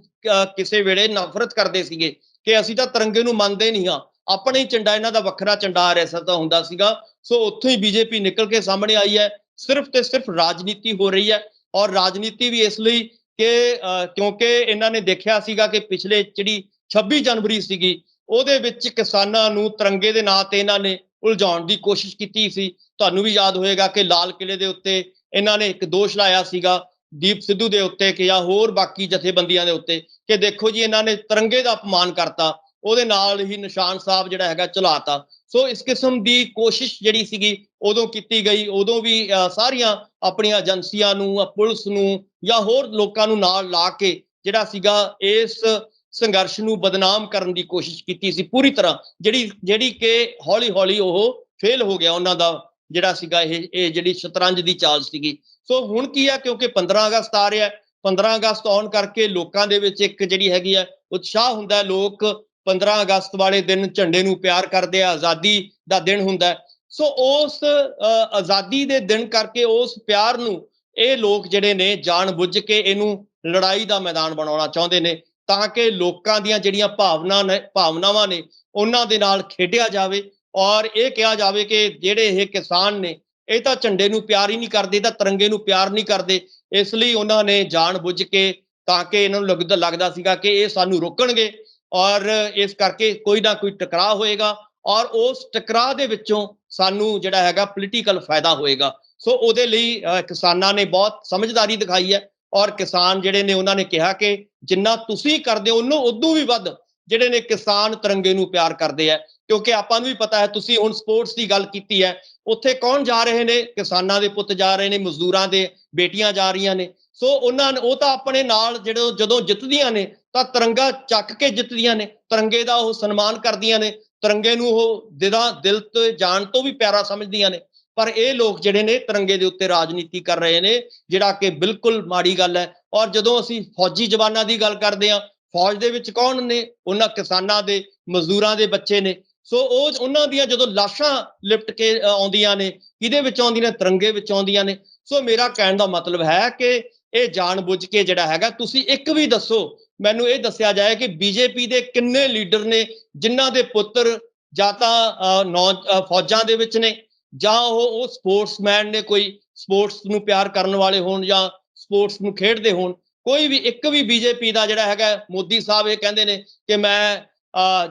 ਕਿਸੇ ਵੇਲੇ ਨਫ਼ਰਤ ਕਰਦੇ ਸੀਗੇ ਕਿ ਅਸੀਂ ਤਾਂ ਤਿਰੰਗੇ ਨੂੰ ਮੰਨਦੇ ਨਹੀਂ ਹਾਂ, ਆਪਣਾ ਹੀ ਝੰਡਾ, ਇਹਨਾਂ ਦਾ ਵੱਖਰਾ ਝੰਡਾ RSS ਦਾ ਹੁੰਦਾ ਸੀਗਾ। ਸੋ ਉੱਥੋਂ ਹੀ ਬੀਜੇਪੀ ਨਿਕਲ ਕੇ ਸਾਹਮਣੇ ਆਈ ਹੈ। ਸਿਰਫ ਤੇ ਸਿਰਫ ਰਾਜਨੀਤੀ ਹੋ ਰਹੀ ਹੈ, ਔਰ ਰਾਜਨੀਤੀ ਵੀ ਇਸ ਲਈ ਕਿ ਕਿਉਂਕਿ ਇਹਨਾਂ ਨੇ ਦੇਖਿਆ ਸੀਗਾ ਕਿ ਪਿਛਲੇ ਜਿਹੜੀ 26 ਜਨਵਰੀ ਸੀਗੀ ਉਹਦੇ ਵਿੱਚ ਕਿਸਾਨਾਂ ਨੂੰ ਤਿਰੰਗੇ ਦੇ ਨਾਂ ਤੇ ਇਹਨਾਂ ਨੇ ਉਲਝਾਉਣ ਦੀ ਕੋਸ਼ਿਸ਼ ਕੀਤੀ ਸੀ। ਤੁਹਾਨੂੰ ਵੀ ਯਾਦ ਹੋਏਗਾ ਕਿ ਲਾਲ ਕਿਲੇ ਦੇ ਉੱਤੇ ਇਹਨਾਂ ਨੇ ਇੱਕ ਦੋਸ਼ ਲਾਇਆ ਸੀਗਾ ਦੀਪ ਸਿੱਧੂ ਦੇ ਉੱਤੇ ਕਿ ਜਾਂ ਹੋਰ ਬਾਕੀ ਜਥੇਬੰਦੀਆਂ ਦੇ ਉੱਤੇ ਕਿ ਦੇਖੋ ਜੀ ਇਹਨਾਂ ਨੇ ਤਿਰੰਗੇ ਦਾ ਅਪਮਾਨ ਕਰਤਾ, ਉਹਦੇ ਨਾਲ ਹੀ ਨਿਸ਼ਾਨ ਸਾਹਿਬ ਜਿਹੜਾ ਹੈਗਾ ਚਲਾਤਾ। ਸੋ ਇਸ ਕਿਸਮ ਦੀ ਕੋਸ਼ਿਸ਼ ਜਿਹੜੀ ਸੀਗੀ ਉਦੋਂ ਕੀਤੀ ਗਈ। ਉਦੋਂ ਵੀ ਸਾਰੀਆਂ ਆਪਣੀਆਂ ਏਜੰਸੀਆਂ ਨੂੰ, ਪੁਲਿਸ ਨੂੰ ਜਾਂ ਹੋਰ ਲੋਕਾਂ ਨੂੰ ਨਾਲ ਲਾ ਕੇ ਜਿਹੜਾ ਸੀਗਾ ਇਸ ਸੰਘਰਸ਼ ਨੂੰ ਬਦਨਾਮ ਕਰਨ ਦੀ ਕੋਸ਼ਿਸ਼ ਕੀਤੀ ਸੀ ਪੂਰੀ ਤਰ੍ਹਾਂ, ਜਿਹੜੀ ਕਿ ਹੌਲੀ ਹੌਲੀ ਉਹ ਫੇਲ ਹੋ ਗਿਆ ਉਹਨਾਂ ਦਾ ਜਿਹੜਾ ਸੀਗਾ ਇਹ ਜਿਹੜੀ ਸ਼ਤਰੰਜ ਦੀ ਚਾਲ ਸੀਗੀ। ਸੋ ਹੁਣ ਕੀ ਆ, ਕਿਉਂਕਿ 15 ਅਗਸਤ ਆ ਰਿਹਾ, 15 ਅਗਸਤ ਆਉਣ ਕਰਕੇ ਲੋਕਾਂ ਦੇ ਵਿੱਚ ਇੱਕ ਜਿਹੜੀ ਹੈਗੀ ਆ ਉਤਸ਼ਾਹ ਹੁੰਦਾ। ਲੋਕ 15 ਅਗਸਤ ਵਾਲੇ ਦਿਨ ਝੰਡੇ ਨੂੰ ਪਿਆਰ ਕਰਦੇ ਆ, ਆਜ਼ਾਦੀ ਦਾ ਦਿਨ ਹੁੰਦਾ। ਸੋ ਉਸ ਆਜ਼ਾਦੀ ਦੇ ਦਿਨ ਕਰਕੇ ਉਸ ਪਿਆਰ ਨੂੰ ਇਹ ਲੋਕ ਜਿਹੜੇ ਨੇ ਜਾਣ ਬੁੱਝ ਕੇ ਇਹਨੂੰ ਲੜਾਈ ਦਾ ਮੈਦਾਨ ਬਣਾਉਣਾ ਚਾਹੁੰਦੇ ਨੇ, ਤਾਂ ਕਿ ਲੋਕਾਂ ਦੀਆਂ ਜਿਹੜੀਆਂ ਭਾਵਨਾਵਾਂ ਨੇ ਉਹਨਾਂ ਦੇ ਨਾਲ ਖੇਡਿਆ ਜਾਵੇ ਔਰ ਇਹ ਕਿਹਾ ਜਾਵੇ ਕਿ ਜਿਹੜੇ ਇਹ ਕਿਸਾਨ ਨੇ ਇਹ ਤਾਂ ਝੰਡੇ ਨੂੰ ਪਿਆਰ ਹੀ ਨਹੀਂ ਕਰਦੇ, ਤਾਂ ਤਿਰੰਗੇ ਨੂੰ ਪਿਆਰ ਨਹੀਂ ਕਰਦੇ। ਇਸ ਲਈ ਉਹਨਾਂ ਨੇ ਜਾਣ ਬੁੱਝ ਕੇ, ਤਾਂ ਕਿ ਇਹਨਾਂ ਨੂੰ ਲੱਗਦਾ ਸੀਗਾ ਕਿ ਇਹ ਸਾਨੂੰ ਰੋਕਣਗੇ ਔਰ ਇਸ ਕਰਕੇ ਕੋਈ ਨਾ ਕੋਈ ਟਕਰਾਅ ਹੋਏਗਾ ਔਰ ਉਸ ਟਕਰਾਅ ਦੇ ਵਿੱਚੋਂ ਸਾਨੂੰ ਜਿਹੜਾ ਹੈਗਾ ਪੋਲੀਟੀਕਲ ਫਾਇਦਾ ਹੋਏਗਾ। ਸੋ ਉਹਦੇ ਲਈ ਕਿਸਾਨਾਂ ਨੇ ਬਹੁਤ ਸਮਝਦਾਰੀ ਦਿਖਾਈ ਹੈ ਔਰ ਕਿਸਾਨ ਜਿਹੜੇ ਨੇ ਉਹਨਾਂ ਨੇ ਕਿਹਾ ਕਿ ਜਿੰਨਾ ਤੁਸੀਂ ਕਰਦੇ ਹੋ ਉਹਨੂੰ ਉਦੋਂ ਵੀ ਵੱਧ ਜਿਹੜੇ ਨੇ ਕਿਸਾਨ ਤਿਰੰਗੇ ਨੂੰ ਪਿਆਰ ਕਰਦੇ ਆ। ਕਿਉਂਕਿ ਆਪਾਂ ਨੂੰ ਵੀ ਪਤਾ ਹੈ, ਤੁਸੀਂ ਹੁਣ ਸਪੋਰਟਸ ਦੀ ਗੱਲ ਕੀਤੀ ਹੈ, ਉੱਥੇ ਕੌਣ ਜਾ ਰਹੇ ਨੇ? ਕਿਸਾਨਾਂ ਦੇ ਪੁੱਤ ਜਾ ਰਹੇ ਨੇ, ਮਜ਼ਦੂਰਾਂ ਦੇ ਬੇਟੀਆਂ ਜਾ ਰਹੀਆਂ ਨੇ। ਸੋ ਉਹ ਤਾਂ ਆਪਣੇ ਨਾਲ ਜਦੋਂ ਜਿੱਤਦੀਆਂ ਨੇ ਤਾਂ ਤਿਰੰਗਾ ਚੱਕ ਕੇ ਜਿੱਤਦੀਆਂ ਨੇ, ਤਿਰੰਗੇ ਦਾ ਉਹ ਸਨਮਾਨ ਕਰਦੀਆਂ ਨੇ, ਤਿਰੰਗੇ ਨੂੰ ਉਹ ਦਿਲ ਤੇ ਜਾਨ ਤੋਂ ਵੀ ਪਿਆਰਾ ਸਮਝਦੀਆਂ ਨੇ। ਪਰ ਇਹ ਲੋਕ ਜਿਹੜੇ ਨੇ ਤਿਰੰਗੇ ਦੇ ਉੱਤੇ ਰਾਜਨੀਤੀ ਕਰ ਰਹੇ ਨੇ, ਜਿਹੜਾ ਕਿ ਬਿਲਕੁਲ ਮਾੜੀ ਗੱਲ ਹੈ। ਔਰ ਜਦੋਂ ਅਸੀਂ ਫੌਜੀ ਜਵਾਨਾਂ ਦੀ ਗੱਲ ਕਰਦੇ ਹਾਂ, ਫੌਜ ਦੇ ਵਿੱਚ ਕੌਣ ਨੇ? ਉਹਨਾਂ ਕਿਸਾਨਾਂ ਦੇ, ਮਜ਼ਦੂਰਾਂ ਦੇ ਬੱਚੇ ਨੇ। ਸੋ ਉਹਨਾਂ ਦੀਆਂ ਜਦੋਂ ਲਾਸ਼ਾਂ ਲਿਪਟ ਕੇ ਆਉਂਦੀਆਂ ਨੇ, ਕਿਹਦੇ ਵਿੱਚ ਆਉਂਦੀਆਂ ਨੇ? ਤਿਰੰਗੇ ਵਿੱਚ ਆਉਂਦੀਆਂ ਨੇ। ਸੋ ਮੇਰਾ ਕਹਿਣ ਦਾ ਮਤਲਬ ਹੈ ਕਿ ਇਹ ਜਾਣ ਬੁੱਝ ਕੇ ਜਿਹੜਾ ਹੈਗਾ, ਤੁਸੀਂ ਇੱਕ ਵੀ ਦੱਸੋ, ਮੈਨੂੰ ਇਹ ਦੱਸਿਆ ਜਾਏ ਕਿ ਬੀਜੇਪੀ ਦੇ ਕਿੰਨੇ ਲੀਡਰ ਨੇ ਜਿਨ੍ਹਾਂ ਦੇ ਪੁੱਤਰ ਜਾਂ ਤਾਂ ਫੌਜਾਂ ਦੇ ਵਿੱਚ ਨੇ ਜਾਂ ਉਹ ਸਪੋਰਟਸਮੈਨ ਨੇ, ਕੋਈ ਸਪੋਰਟਸ ਨੂੰ ਪਿਆਰ ਕਰਨ ਵਾਲੇ ਹੋਣ ਜਾਂ ਸਪੋਰਟਸ ਨੂੰ ਖੇਡਦੇ ਹੋਣ। ਕੋਈ ਵੀ ਇੱਕ ਵੀ ਬੀਜੇਪੀ ਦਾ ਜਿਹੜਾ ਹੈਗਾ, ਮੋਦੀ ਸਾਹਿਬ ਇਹ ਕਹਿੰਦੇ ਨੇ ਕਿ ਮੈਂ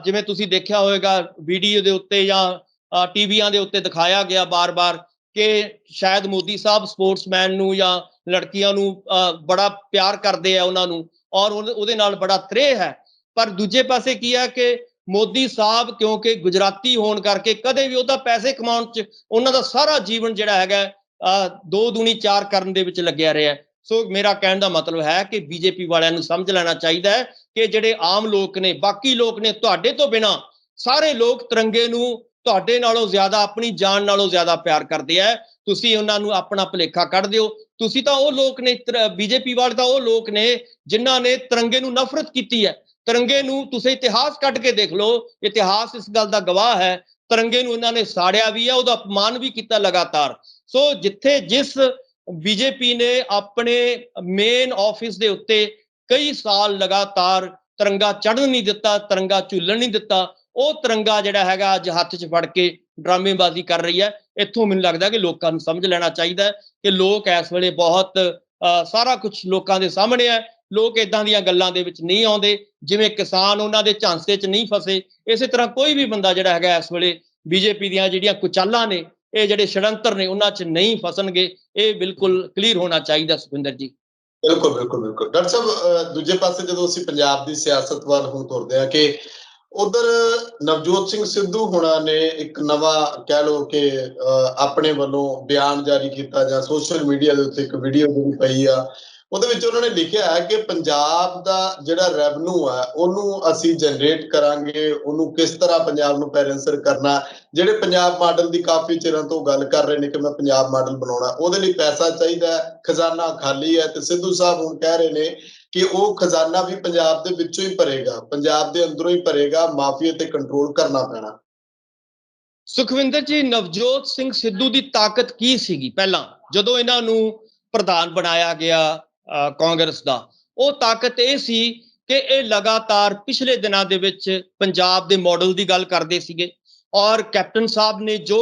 ਜਿਵੇਂ ਤੁਸੀਂ ਦੇਖਿਆ ਹੋਵੇਗਾ ਵੀਡੀਓ ਦੇ ਉੱਤੇ ਜਾਂ ਟੀਵੀਆਂ ਦੇ ਉੱਤੇ ਦਿਖਾਇਆ ਗਿਆ ਬਾਰ-ਬਾਰ ਕਿ ਸ਼ਾਇਦ ਮੋਦੀ ਸਾਹਿਬ ਸਪੋਰਟਸਮੈਨ ਨੂੰ ਜਾਂ ਲੜਕੀਆਂ ਨੂੰ ਬੜਾ ਪਿਆਰ ਕਰਦੇ ਆ ਉਹਨਾਂ ਨੂੰ ਔਰ ਉਹਦੇ ਨਾਲ ਬੜਾ ਤ੍ਰੇਹ ਹੈ। ਪਰ ਦੂਜੇ ਪਾਸੇ ਕੀ ਹੈ ਕਿ ਮੋਦੀ ਸਾਹਿਬ ਕਿਉਂਕਿ ਗੁਜਰਾਤੀ ਹੋਣ ਕਰਕੇ ਕਦੇ ਵੀ ਉਹਦਾ ਪੈਸੇ ਕਮਾਉਣ 'ਚ ਉਹਨਾਂ ਦਾ ਸਾਰਾ ਜੀਵਨ ਜਿਹੜਾ ਹੈਗਾ 2 ਦੂਣੀ 4 ਕਰਨ ਦੇ ਵਿੱਚ ਲੱਗਿਆ ਰਿਹਾ। ਸੋ ਮੇਰਾ ਕਹਿਣ ਦਾ ਮਤਲਬ ਹੈ ਕਿ ਬੀਜੇਪੀ ਵਾਲਿਆਂ ਨੂੰ ਸਮਝ ਲੈਣਾ ਚਾਹੀਦਾ ਹੈ ਕਿ ਜਿਹੜੇ ਆਮ ਲੋਕ ਨੇ, ਬਾਕੀ ਲੋਕ ਨੇ, ਤੁਹਾਡੇ ਤੋਂ ਬਿਨਾਂ ਸਾਰੇ ਲੋਕ ਤਿਰੰਗੇ ਨੂੰ ਤੁਹਾਡੇ ਨਾਲੋਂ ਜ਼ਿਆਦਾ, ਆਪਣੀ ਜਾਨ ਨਾਲੋਂ ਜ਼ਿਆਦਾ ਪਿਆਰ ਕਰਦੇ ਆ। ਤੁਸੀਂ ਉਹਨਾਂ ਨੂੰ ਆਪਣਾ ਭੁਲੇਖਾ ਕੱਢ ਦਿਓ। ਤੁਸੀਂ ਤਾਂ ਉਹ ਲੋਕ ਨੇ, ਬੀਜੇਪੀ ਵਾਲੇ ਤਾਂ ਉਹ ਲੋਕ ਨੇ ਜਿਨ੍ਹਾਂ ਨੇ ਤਿਰੰਗੇ ਨੂੰ ਨਫ਼ਰਤ ਕੀਤੀ ਹੈ। ਤਿਰੰਗੇ ਨੂੰ ਤੁਸੀਂ ਇਤਿਹਾਸ ਕੱਢ ਕੇ ਦੇਖ ਲਓ, ਇਤਿਹਾਸ ਇਸ ਗੱਲ ਦਾ ਗਵਾਹ ਹੈ। ਤਿਰੰਗੇ ਨੂੰ ਇਹਨਾਂ ਨੇ ਸਾੜਿਆ ਵੀ ਹੈ, ਉਹਦਾ ਅਪਮਾਨ ਵੀ ਕੀਤਾ ਲਗਾਤਾਰ। ਸੋ ਜਿਸ ਬੀਜੇਪੀ ਨੇ ਆਪਣੇ ਮੇਨ ਆਫਿਸ ਦੇ ਉੱਤੇ ਕਈ ਸਾਲ ਲਗਾਤਾਰ ਤਿਰੰਗਾ ਚੜ੍ਹਨ ਨਹੀਂ ਦਿੱਤਾ, ਤਿਰੰਗਾ ਝੂਲਣ ਨਹੀਂ ਦਿੱਤਾ, ਉਹ ਤਿਰੰਗਾ ਜਿਹੜਾ ਹੈਗਾ ਅੱਜ ਹੱਥ 'ਚ ਫੜ ਕੇ ਡਰਾਮੇਬਾਜ਼ੀ ਕਰ ਰਹੀ ਹੈ। ਇੱਥੋਂ ਮੈਨੂੰ ਲੱਗਦਾ ਕਿ ਲੋਕਾਂ ਨੂੰ ਸਮਝ ਲੈਣਾ ਚਾਹੀਦਾ ਕਿ ਲੋਕ ਇਸ ਵੇਲੇ ਬਹੁਤ ਸਾਰਾ ਕੁਝ ਲੋਕਾਂ ਦੇ ਸਾਹਮਣੇ ਹੈ। ਲੋਕ ਇਦਾਂ ਦੀਆਂ ਗੱਲਾਂ ਦੇ ਵਿੱਚ ਨਹੀਂ ਆਉਂਦੇ। ਜਿਵੇਂ ਕਿਸਾਨ ਉਹਨਾਂ ਦੇ ਝਾਂਸੇ 'ਚ ਨਹੀਂ ਫਸੇ, ਇਸੇ ਤਰ੍ਹਾਂ ਕੋਈ ਵੀ ਬੰਦਾ ਜਿਹੜਾ ਹੈਗਾ ਇਸ ਵੇਲੇ ਬੀਜੇਪੀ ਦੀਆਂ ਜਿਹੜੀਆਂ ਕੁਚਾਲਾਂ ਨੇ, ਇਹ ਜਿਹੜੇ ਛੜੰਤਰ ਨੇ, ਉਹਨਾਂ 'ਚ ਨਹੀਂ ਫਸਣਗੇ। ਇਹ ਬਿਲਕੁਲ ਕਲੀਅਰ ਹੋਣਾ ਚਾਹੀਦਾ ਸੁਖਵਿੰਦਰ ਜੀ। ਬਿਲਕੁਲ ਬਿਲਕੁਲ ਬਿਲਕੁਲ ਡਾਕਟਰ ਸਾਹਿਬ, ਦੂਜੇ ਪਾਸੇ ਜਦੋਂ ਅਸੀਂ ਪੰਜਾਬ ਦੀ ਸਿਆਸਤ ਵੱਲ ਹੁਣ ਤੁਰਦੇ ਹਾਂ ਕਿ ਉਧਰ ਨਵਜੋਤ ਸਿੰਘ ਸਿੱਧੂ ਹੋਣਾ ਨੇ ਇੱਕ ਨਵਾਂ ਕਹਿ ਲਓ ਕਿ ਆਪਣੇ ਵੱਲੋਂ ਬਿਆਨ ਜਾਰੀ ਕੀਤਾ ਜਾਂ ਸੋਸ਼ਲ ਮੀਡੀਆ ਦੇ ਉੱਤੇ ਇੱਕ ਵੀਡੀਓ ਜਿਹੜੀ ਪਈ ਆ, ਉਹਦੇ ਵਿੱਚ ਉਹਨਾਂ ਨੇ ਲਿਖਿਆ ਹੈ ਕਿ ਪੰਜਾਬ ਦਾ ਜਿਹੜਾ ਰੈਵਨਿਊ ਹੈ ਉਹਨੂੰ ਅਸੀਂ ਜਨਰੇਟ ਕਰਾਂਗੇ, ਉਹਨੂੰ ਕਿਸ ਤਰ੍ਹਾਂ ਪੰਜਾਬ ਨੂੰ ਪੈਰੈਂਸਰ ਕਰਨਾ। ਜਿਹੜੇ ਪੰਜਾਬ ਮਾਡਲ ਦੀ ਕਾਫੀ ਚਿਰਾਂ ਤੋਂ ਗੱਲ ਕਰ ਰਹੇ ਨੇ ਕਿ ਮੈਂ ਪੰਜਾਬ ਮਾਡਲ ਬਣਾਉਣਾ, ਉਹਦੇ ਲਈ ਪੈਸਾ ਚਾਹੀਦਾ, ਖਜ਼ਾਨਾ ਖਾਲੀ ਹੈ। ਤੇ ਸਿੱਧੂ ਸਾਹਿਬ ਹੁਣ ਕਹਿ ਰਹੇ ਨੇ ਕਿ ਉਹ ਖਜ਼ਾਨਾ ਵੀ ਪੰਜਾਬ ਦੇ ਵਿੱਚੋਂ ਹੀ ਭਰੇਗਾ, ਪੰਜਾਬ ਦੇ ਅੰਦਰੋਂ ਹੀ ਭਰੇਗਾ, ਮਾਫੀਆ ਤੇ ਕੰਟਰੋਲ ਕਰਨਾ ਪੈਣਾ। ਸੁਖਵਿੰਦਰ ਜੀ, ਨਵਜੋਤ ਸਿੰਘ ਸਿੱਧੂ ਦੀ ਤਾਕਤ ਕੀ ਸੀਗੀ ਪਹਿਲਾਂ ਜਦੋਂ ਇਹਨਾਂ ਨੂੰ ਪ੍ਰਧਾਨ ਬਣਾਇਆ ਗਿਆ ਕਾਂਗਰਸ ਦਾ? ਉਹ ਤਾਕਤ ਇਹ ਸੀ ਕਿ ਇਹ ਲਗਾਤਾਰ ਪਿਛਲੇ ਦਿਨਾਂ ਦੇ ਵਿੱਚ ਪੰਜਾਬ ਦੇ ਮਾਡਲ ਦੀ ਗੱਲ ਕਰਦੇ ਸੀਗੇ ਔਰ ਕੈਪਟਨ ਸਾਹਿਬ ਨੇ ਜੋ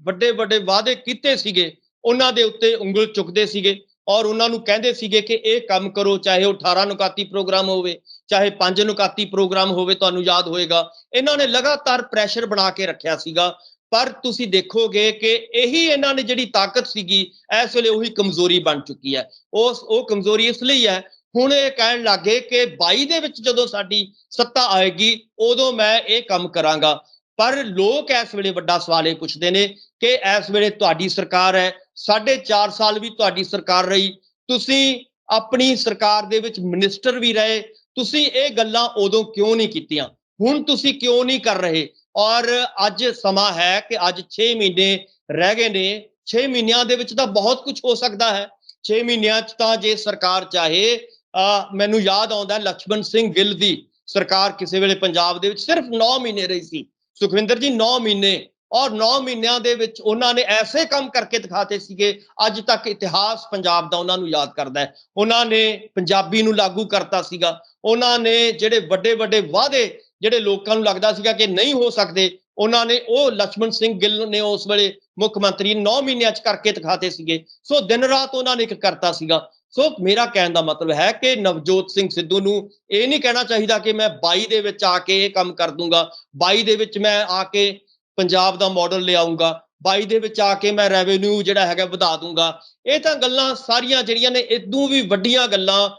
ਵੱਡੇ ਵੱਡੇ ਵਾਅਦੇ ਕੀਤੇ ਸੀਗੇ ਉਹਨਾਂ ਦੇ ਉੱਤੇ ਉਂਗਲ ਚੁੱਕਦੇ ਸੀਗੇ ਔਰ ਉਹਨਾਂ ਨੂੰ ਕਹਿੰਦੇ ਸੀਗੇ ਕਿ ਇਹ ਕੰਮ ਕਰੋ, ਚਾਹੇ ਉਹ 18 ਨੁਕਾਤੀ ਪ੍ਰੋਗਰਾਮ ਹੋਵੇ, ਚਾਹੇ 5 ਨੁਕਾਤੀ ਪ੍ਰੋਗਰਾਮ ਹੋਵੇ। ਤੁਹਾਨੂੰ ਯਾਦ ਹੋਏਗਾ ਇਹਨਾਂ ਨੇ ਲਗਾਤਾਰ ਪ੍ਰੈਸ਼ਰ ਬਣਾ ਕੇ ਰੱਖਿਆ ਸੀਗਾ ਪਰ ਤੁਸੀਂ ਦੇਖੋਗੇ ਕਿ ਇਹੀ ਇਹਨਾਂ ਨੇ ਜਿਹੜੀ ਤਾਕਤ ਸੀਗੀ ਇਸ ਵੇਲੇ ਉਹੀ ਕਮਜ਼ੋਰੀ ਬਣ ਚੁੱਕੀ ਹੈ। ਉਹ ਕਮਜ਼ੋਰੀ ਇਸ ਲਈ ਹੈ, ਹੁਣ ਇਹ ਕਹਿਣ ਲੱਗੇ ਕਿ 22 ਦੇ ਵਿੱਚ ਜਦੋਂ ਸਾਡੀ ਸੱਤਾ ਆਏਗੀ ਉਦੋਂ ਮੈਂ ਇਹ ਕੰਮ ਕਰਾਂਗਾ। ਪਰ ਲੋਕ ਇਸ ਵੇਲੇ ਵੱਡਾ ਸਵਾਲ ਇਹ ਪੁੱਛਦੇ ਨੇ ਕਿ ਇਸ ਵੇਲੇ ਤੁਹਾਡੀ ਸਰਕਾਰ ਹੈ, 4.5 ਸਾਲ ਵੀ ਤੁਹਾਡੀ ਸਰਕਾਰ ਰਹੀ, ਤੁਸੀਂ ਆਪਣੀ ਸਰਕਾਰ ਦੇ ਵਿੱਚ ਮਿਨਿਸਟਰ ਵੀ ਰਹੇ, ਤੁਸੀਂ ਇਹ ਗੱਲਾਂ ਉਦੋਂ ਕਿਉਂ ਨਹੀਂ ਕੀਤੀਆਂ, ਹੁਣ ਤੁਸੀਂ ਕਿਉਂ ਨਹੀਂ ਕਰ ਰਹੇ? ਔਰ ਅੱਜ ਸਮਾਂ ਹੈ ਕਿ ਅੱਜ 6 ਮਹੀਨੇ ਰਹਿ ਗਏ ਨੇ, 6 ਮਹੀਨਿਆਂ ਦੇ ਵਿੱਚ ਤਾਂ ਬਹੁਤ ਕੁਝ ਹੋ ਸਕਦਾ ਹੈ। 6 ਮਹੀਨਿਆਂ 'ਚ ਤਾਂ ਜੇ ਸਰਕਾਰ ਚਾਹੇ, ਮੈਨੂੰ ਯਾਦ ਆਉਂਦਾ ਲక్ష్మణ ਸਿੰਘ ਗਿੱਲ ਦੀ ਸਰਕਾਰ ਕਿਸੇ ਵੇਲੇ ਪੰਜਾਬ ਦੇ ਵਿੱਚ ਸਿਰਫ 9 ਮਹੀਨੇ ਰਹੀ ਸੀ ਸੁਖਵਿੰਦਰ ਜੀ, 9 ਮਹੀਨੇ, ਔਰ 9 ਮਹੀਨਿਆਂ ਦੇ ਵਿੱਚ ਉਹਨਾਂ ਨੇ ਐਸੇ ਕੰਮ ਕਰਕੇ ਦਿਖਾਤੇ ਸੀਗੇ, ਅੱਜ ਤੱਕ ਇਤਿਹਾਸ ਪੰਜਾਬ ਦਾ ਉਹਨਾਂ ਨੂੰ ਯਾਦ ਕਰਦਾ ਹੈ। ਉਹਨਾਂ ਨੇ ਪੰਜਾਬੀ ਨੂੰ ਲਾਗੂ ਕਰਤਾ ਸੀਗਾ, ਉਹਨਾਂ ਨੇ ਜਿਹੜੇ ਵੱਡੇ ਵੱਡੇ ਵਾਅਦੇ ਜਿਹੜੇ ਲੋਕਾਂ ਨੂੰ ਲੱਗਦਾ ਸੀਗਾ ਕਿ ਨਹੀਂ ਹੋ ਸਕਦੇ, ਉਹਨਾਂ ਨੇ ਉਹ ਲక్ష్మణ ਸਿੰਘ ਗਿੱਲ ਨੇ ਉਸ ਵੇਲੇ ਮੁੱਖ ਮੰਤਰੀ 9 ਮਹੀਨਿਆਂ 'ਚ ਕਰਕੇ ਦਿਖਾਤੇ ਸੀਗੇ। ਸੋ ਦਿਨ ਰਾਤ ਉਹਨਾਂ ਨੇ ਇੱਕ ਕਰਤਾ ਸੀਗਾ। ਸੋ ਮੇਰਾ ਕਹਿਣ ਦਾ ਮਤਲਬ ਹੈ ਕਿ ਨਵਜੋਤ ਸਿੰਘ ਸਿੱਧੂ ਨੂੰ ਇਹ ਨਹੀਂ ਕਹਿਣਾ ਚਾਹੀਦਾ ਕਿ ਮੈਂ 22 ਦੇ ਵਿੱਚ ਆ ਕੇ ਇਹ ਕੰਮ ਕਰ ਦੂੰਗਾ, 22 ਦੇ ਵਿੱਚ ਮੈਂ ਆ ਕੇ ਪੰਜਾਬ ਦਾ ਮਾਡਲ ਲਿਆਉਂਗਾ, 22 ਦੇ ਵਿੱਚ ਆ ਕੇ ਮੈਂ ਰੈਵਨਿਊ ਜਿਹੜਾ ਹੈਗਾ ਵਧਾ ਦੂੰਗਾ। ਇਹ ਤਾਂ ਗੱਲਾਂ ਸਾਰੀਆਂ ਜਿਹੜੀਆਂ ਨੇ ਇਦੋਂ ਵੀ ਵੱਡੀਆਂ ਗੱਲਾਂ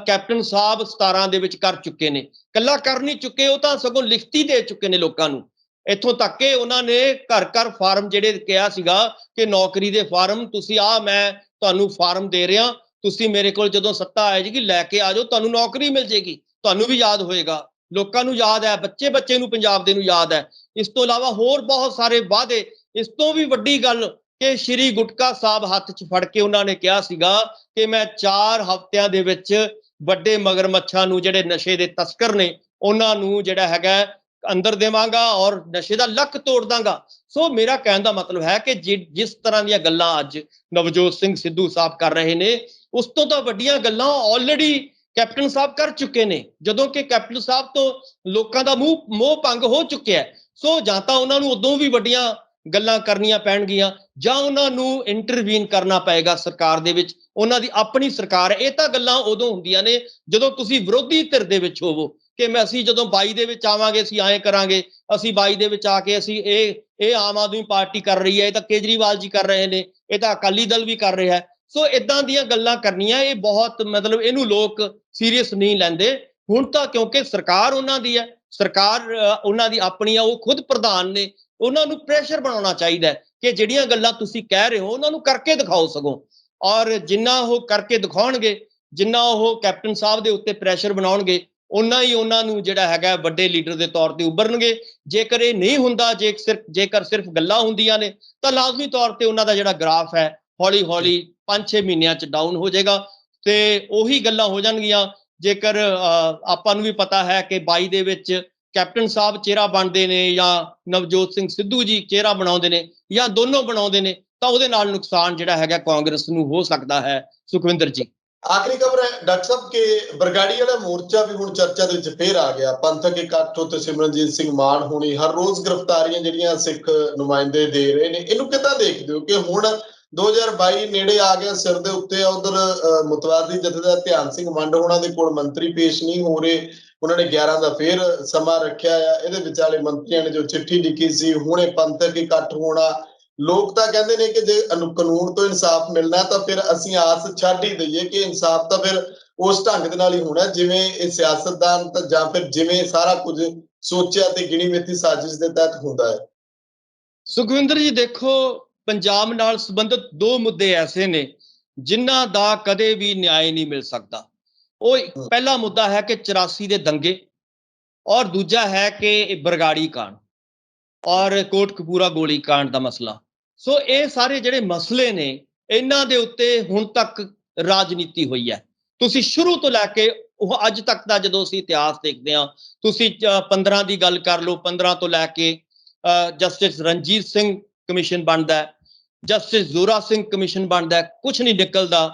ਕੈਪਟਨ ਸਾਹਿਬ 17 ਦੇ ਵਿੱਚ ਕਰ ਚੁੱਕੇ ਨੇ। ਕੱਲਾ ਕਰ ਨਹੀਂ ਚੁੱਕੇ, ਉਹ ਤਾਂ ਸਗੋਂ ਲਿਖਤੀ ਦੇ ਚੁੱਕੇ ਨੇ ਲੋਕਾਂ ਨੂੰ। ਇੱਥੋਂ ਤੱਕ ਕਿ ਉਹਨਾਂ ਨੇ ਘਰ ਘਰ ਫਾਰਮ ਜਿਹੜੇ ਕਿਹਾ ਸੀਗਾ ਕਿ ਨੌਕਰੀ ਦੇ ਫਾਰਮ, ਤੁਸੀਂ ਮੈਂ ਤੁਹਾਨੂੰ ਫਾਰਮ ਦੇ ਰਿਹਾ, ਤੁਸੀਂ ਮੇਰੇ ਕੋਲ ਜਦੋਂ ਸੱਤਾ ਆ ਜਾਏਗੀ ਲੈ ਕੇ ਆ ਜਾਓ, ਤੁਹਾਨੂੰ ਨੌਕਰੀ ਮਿਲ ਜੇਗੀ। ਤੁਹਾਨੂੰ ਵੀ ਯਾਦ ਹੋਏਗਾ, ਲੋਕਾਂ ਨੂੰ ਯਾਦ ਹੈ, ਬੱਚੇ ਬੱਚੇ ਨੂੰ ਪੰਜਾਬ ਦੇ ਨੂੰ ਯਾਦ ਹੈ। ਇਸ ਤੋਂ ਇਲਾਵਾ ਹੋਰ ਬਹੁਤ ਸਾਰੇ ਵਾਅਦੇ। ਇਸ ਤੋਂ ਵੀ ਵੱਡੀ ਗੱਲ ਕਿ ਸ਼੍ਰੀ ਗੁਟਕਾ ਸਾਹਿਬ ਹੱਥ 'ਚ ਫੜ ਕੇ ਉਹਨਾਂ ਨੇ ਕਿਹਾ ਸੀਗਾ ਕਿ ਮੈਂ 4 ਹਫ਼ਤਿਆਂ ਦੇ ਵਿੱਚ ਵੱਡੇ ਮਗਰਮੱਛਾਂ ਨੂੰ, ਜਿਹੜੇ ਨਸ਼ੇ ਦੇ ਤਸਕਰ ਨੇ, ਉਹਨਾਂ ਨੂੰ ਜਿਹੜਾ ਹੈਗਾ ਅੰਦਰ ਦੇਵਾਂਗਾ ਔਰ ਨਸ਼ੇ ਦਾ ਲੱਕ ਤੋੜ ਦਾਂਗਾ। ਸੋ ਮੇਰਾ ਕਹਿਣ ਦਾ ਮਤਲਬ ਹੈ ਕਿ ਜਿਸ ਤਰ੍ਹਾਂ ਦੀਆਂ ਗੱਲਾਂ ਅੱਜ ਨਵਜੋਤ ਸਿੰਘ ਸਿੱਧੂ ਸਾਹਿਬ ਕਰ ਰਹੇ ਨੇ, ਉਸ ਤੋਂ ਤਾਂ ਵੱਡੀਆਂ ਗੱਲਾਂ ਆਲਰੇਡੀ ਕੈਪਟਨ ਸਾਹਿਬ ਕਰ ਚੁੱਕੇ ਨੇ, ਜਦੋਂ ਕਿ ਕੈਪਟਨ ਸਾਹਿਬ ਤੋਂ ਲੋਕਾਂ ਦਾ ਮੋਹ ਭੰਗ ਹੋ ਚੁੱਕਿਆ। ਸੋ ਜਾਂ ਤਾਂ ਉਹਨਾਂ ਨੂੰ ਉਦੋਂ ਵੀ ਵੱਡੀਆਂ ਗੱਲਾਂ ਕਰਨੀਆਂ ਪੈਣਗੀਆਂ, ਜਾਂ ਉਹਨਾਂ ਨੂੰ ਇੰਟਰਵੀਨ ਕਰਨਾ ਪਏਗਾ ਸਰਕਾਰ ਦੇ ਵਿੱਚ। ਉਹਨਾਂ ਦੀ ਆਪਣੀ ਸਰਕਾਰ ਹੈ। ਇਹ ਤਾਂ ਗੱਲਾਂ ਉਦੋਂ ਹੁੰਦੀਆਂ ਨੇ ਜਦੋਂ ਤੁਸੀਂ ਵਿਰੋਧੀ ਧਿਰ ਦੇ ਵਿੱਚ ਹੋਵੋ ਕਿ ਅਸੀਂ ਜਦੋਂ 22 ਦੇ ਵਿੱਚ ਆਵਾਂਗੇ ਅਸੀਂ ਐਂ ਕਰਾਂਗੇ, ਅਸੀਂ 22 ਦੇ ਵਿੱਚ ਆ ਕੇ ਅਸੀਂ ਇਹ ਆਮ ਆਦਮੀ ਪਾਰਟੀ ਕਰ ਰਹੀ ਹੈ, ਇਹ ਤਾਂ ਕੇਜਰੀਵਾਲ ਜੀ ਕਰ ਰਹੇ ਨੇ, ਇਹ ਤਾਂ ਅਕਾਲੀ ਦਲ ਵੀ ਕਰ ਰਿਹਾ ਹੈ। ਸੋ ਇਦਾਂ ਦੀਆਂ ਗੱਲਾਂ ਕਰਨੀਆਂ, ਇਹ ਬਹੁਤ ਮਤਲਬ ਇਹਨੂੰ ਲੋਕ ਸੀਰੀਅਸ ਨਹੀਂ ਲੈਂਦੇ ਹੁਣ ਤਾਂ, ਕਿਉਂਕਿ ਸਰਕਾਰ ਉਹਨਾਂ ਦੀ ਹੈ, ਸਰਕਾਰ ਉਹਨਾਂ ਦੀ ਆਪਣੀ ਆ, ਉਹ ਖੁਦ ਪ੍ਰਧਾਨ ਨੇ। ਉਹਨਾਂ ਨੂੰ ਪ੍ਰੈਸ਼ਰ ਬਣਾਉਣਾ ਚਾਹੀਦਾ ਹੈ ਕਿ ਜਿਹੜੀਆਂ ਗੱਲਾਂ ਤੁਸੀਂ ਕਹਿ ਰਹੇ ਹੋ ਉਹਨਾਂ ਨੂੰ ਕਰਕੇ ਦਿਖਾਓ ਸਗੋਂ। ਔਰ ਜਿੰਨਾ ਉਹ ਕਰਕੇ ਦਿਖਾਉਣਗੇ, ਜਿੰਨਾ ਉਹ ਕੈਪਟਨ ਸਾਹਿਬ ਦੇ ਉੱਤੇ ਪ੍ਰੈਸ਼ਰ ਬਣਾਉਣਗੇ, ਉਹਨਾਂ ਹੀ ਉਹਨਾਂ ਨੂੰ ਜਿਹੜਾ ਹੈਗਾ ਵੱਡੇ ਲੀਡਰ ਦੇ ਤੌਰ ਤੇ ਉੱਭਰਨਗੇ। ਜੇਕਰ ਇਹ ਨਹੀਂ ਹੁੰਦਾ, ਜੇਕਰ ਸਿਰਫ ਗੱਲਾਂ ਹੁੰਦੀਆਂ ਨੇ, ਤਾਂ ਲਾਜ਼ਮੀ ਤੌਰ ਤੇ ਉਹਨਾਂ ਦਾ ਜਿਹੜਾ ਗ੍ਰਾਫ ਹੈ ਹੌਲੀ ਹੌਲੀ 5-6 ਮਹੀਨਿਆਂ 'ਚ ਡਾਊਨ ਹੋ ਜਾਏਗਾ ਤੇ ਉਹੀ ਗੱਲਾਂ ਹੋ ਜਾਣਗੀਆਂ। ਜੇਕਰ ਆਪਾਂ ਨੂੰ ਵੀ ਪਤਾ ਹੈ ਕਿ 22 ਦੇ ਵਿੱਚ ਕੈਪਟਨ ਸਾਹਿਬ ਚਿਹਰਾ ਬਣਦੇ ਨੇ ਜਾਂ ਨਵਜੋਤ ਸਿੰਘ ਸਿੱਧੂ ਜੀ ਚਿਹਰਾ ਬਣਾਉਂਦੇ ਨੇ ਜਾਂ ਦੋਨੋਂ ਬਣਾਉਂਦੇ ਨੇ, ਤਾਂ ਉਹਦੇ ਨਾਲ ਨੁਕਸਾਨ ਜਿਹੜਾ ਹੈਗਾ ਕਾਂਗਰਸ ਨੂੰ ਹੋ ਸਕਦਾ ਹੈ। ਸੁਖਵਿੰਦਰ ਜੀ, ਆਖਰੀ ਖਬਰ ਹੈ ਡਾਕਟਰ ਸਾਹਿਬ ਕਿ ਬਰਗਾੜੀ ਵਾਲਾ ਮੋਰਚਾ ਵੀ ਹੁਣ ਚਰਚਾ ਦੇ ਵਿੱਚ ਫੇਰ ਆ ਗਿਆ। ਪੰਥਕ ਇਕੱਠ ਉੱਤੇ ਸਿਮਰਨਜੀਤ ਸਿੰਘ ਮਾਨ ਹੋਣੀ ਹਰ ਰੋਜ਼ ਗ੍ਰਿਫਤਾਰੀਆਂ ਜਿਹੜੀਆਂ ਸਿੱਖ ਨੁਮਾਇੰਦੇ ਦੇ ਰਹੇ ਨੇ, ਇਹਨੂੰ ਕਿੱਦਾਂ ਦੇਖਦੇ ਹੋ ਕਿ ਹੁਣ 2022 ਨੇੜੇ ਆ ਗਿਆ, ਸਿਰ ਦੇ ਉੱਤੇ ਉਧਰ ਮੁਤਵਾਜ਼ੀ ਜਥੇਦਾਰ ਧਿਆਨ ਸਿੰਘ ਮੰਡ ਹੋਣਾ ਦੇ ਕੋਲ ਮੰਤਰੀ ਪੇਸ਼ ਨਹੀਂ ਹੋ ਰਹੇ, ਉਹਨਾਂ ਨੇ 11 ਦਾ ਫੇਰ ਸਮਾਂ ਰੱਖਿਆ ਆ। ਇਹਦੇ ਵਿਚਾਲੇ ਮੰਤਰੀਆਂ ਨੇ ਜੋ ਚਿੱਠੀ ਲਿਖੀ ਸੀ, ਹੁਣੇ ਪੰਥਕ ਇਕੱਠ ਹੋਣਾ। ਲੋਕ ਤਾਂ ਕਹਿੰਦੇ ਨੇ ਕਿ ਜੇ ਕਾਨੂੰਨ ਤੋਂ ਇਨਸਾਫ ਮਿਲਣਾ ਤਾਂ ਫਿਰ ਅਸੀਂ ਆਸ ਛੱਡ ਹੀ ਦਈਏ ਕਿ ਇਨਸਾਫ ਤਾਂ ਫਿਰ ਉਸ ਢੰਗ ਦੇ ਨਾਲ ਹੀ ਹੋਣਾ ਜਿਵੇਂ ਇਹ ਸਿਆਸਤਦਾਨ ਤਾਂ ਜਾਂ ਫਿਰ ਜਿਵੇਂ ਸਾਰਾ ਕੁਝ ਸੋਚਿਆ ਤੇ ਗਿਣੀ ਮਿੱਥੀ ਸਾਜ਼ਿਸ਼ ਦੇ ਤਹਿਤ ਹੁੰਦਾ ਹੈ। ਸੁਖਵਿੰਦਰ ਜੀ ਦੇਖੋ, ਪੰਜਾਬ ਨਾਲ ਸੰਬੰਧਿਤ 2 ਮੁੱਦੇ ਐਸੇ ਨੇ ਜਿਨ੍ਹਾਂ ਦਾ ਕਦੇ ਵੀ ਨਿਆਂ ਨਹੀਂ ਮਿਲ ਸਕਦਾ। ਉਹ ਪਹਿਲਾ ਮੁੱਦਾ ਹੈ ਕਿ 84 ਦੇ ਦੰਗੇ, ਔਰ ਦੂਜਾ ਹੈ ਕਿ ਬਰਗਾੜੀ ਕਾਂਡ ਔਰ ਕੋਟਕਪੂਰਾ ਗੋਲੀ ਕਾਂਡ ਦਾ ਮਸਲਾ। ਸੋ ਇਹ ਸਾਰੇ ਜਿਹੜੇ ਮਸਲੇ ਨੇ, ਇਹਨਾਂ ਦੇ ਉੱਤੇ ਹੁਣ ਤੱਕ ਰਾਜਨੀਤੀ ਹੋਈ ਹੈ। ਤੁਸੀਂ ਸ਼ੁਰੂ ਤੋਂ ਲੈ ਕੇ ਉਹ ਅੱਜ ਤੱਕ ਦਾ ਜਦੋਂ ਅਸੀਂ ਇਤਿਹਾਸ ਦੇਖਦੇ ਹਾਂ, ਤੁਸੀਂ 15 ਦੀ ਗੱਲ ਕਰ ਲਓ, 15 ਤੋਂ ਲੈ ਕੇ ਜਸਟਿਸ ਰਣਜੀਤ ਸਿੰਘ ਕਮਿਸ਼ਨ ਬਣਦਾ ਹੈ, ਜਸਟਿਸ ਜ਼ੋਰਾ ਸਿੰਘ ਕਮਿਸ਼ਨ ਬਣਦਾ ਹੈ, ਕੁਛ ਨਹੀਂ ਨਿਕਲਦਾ।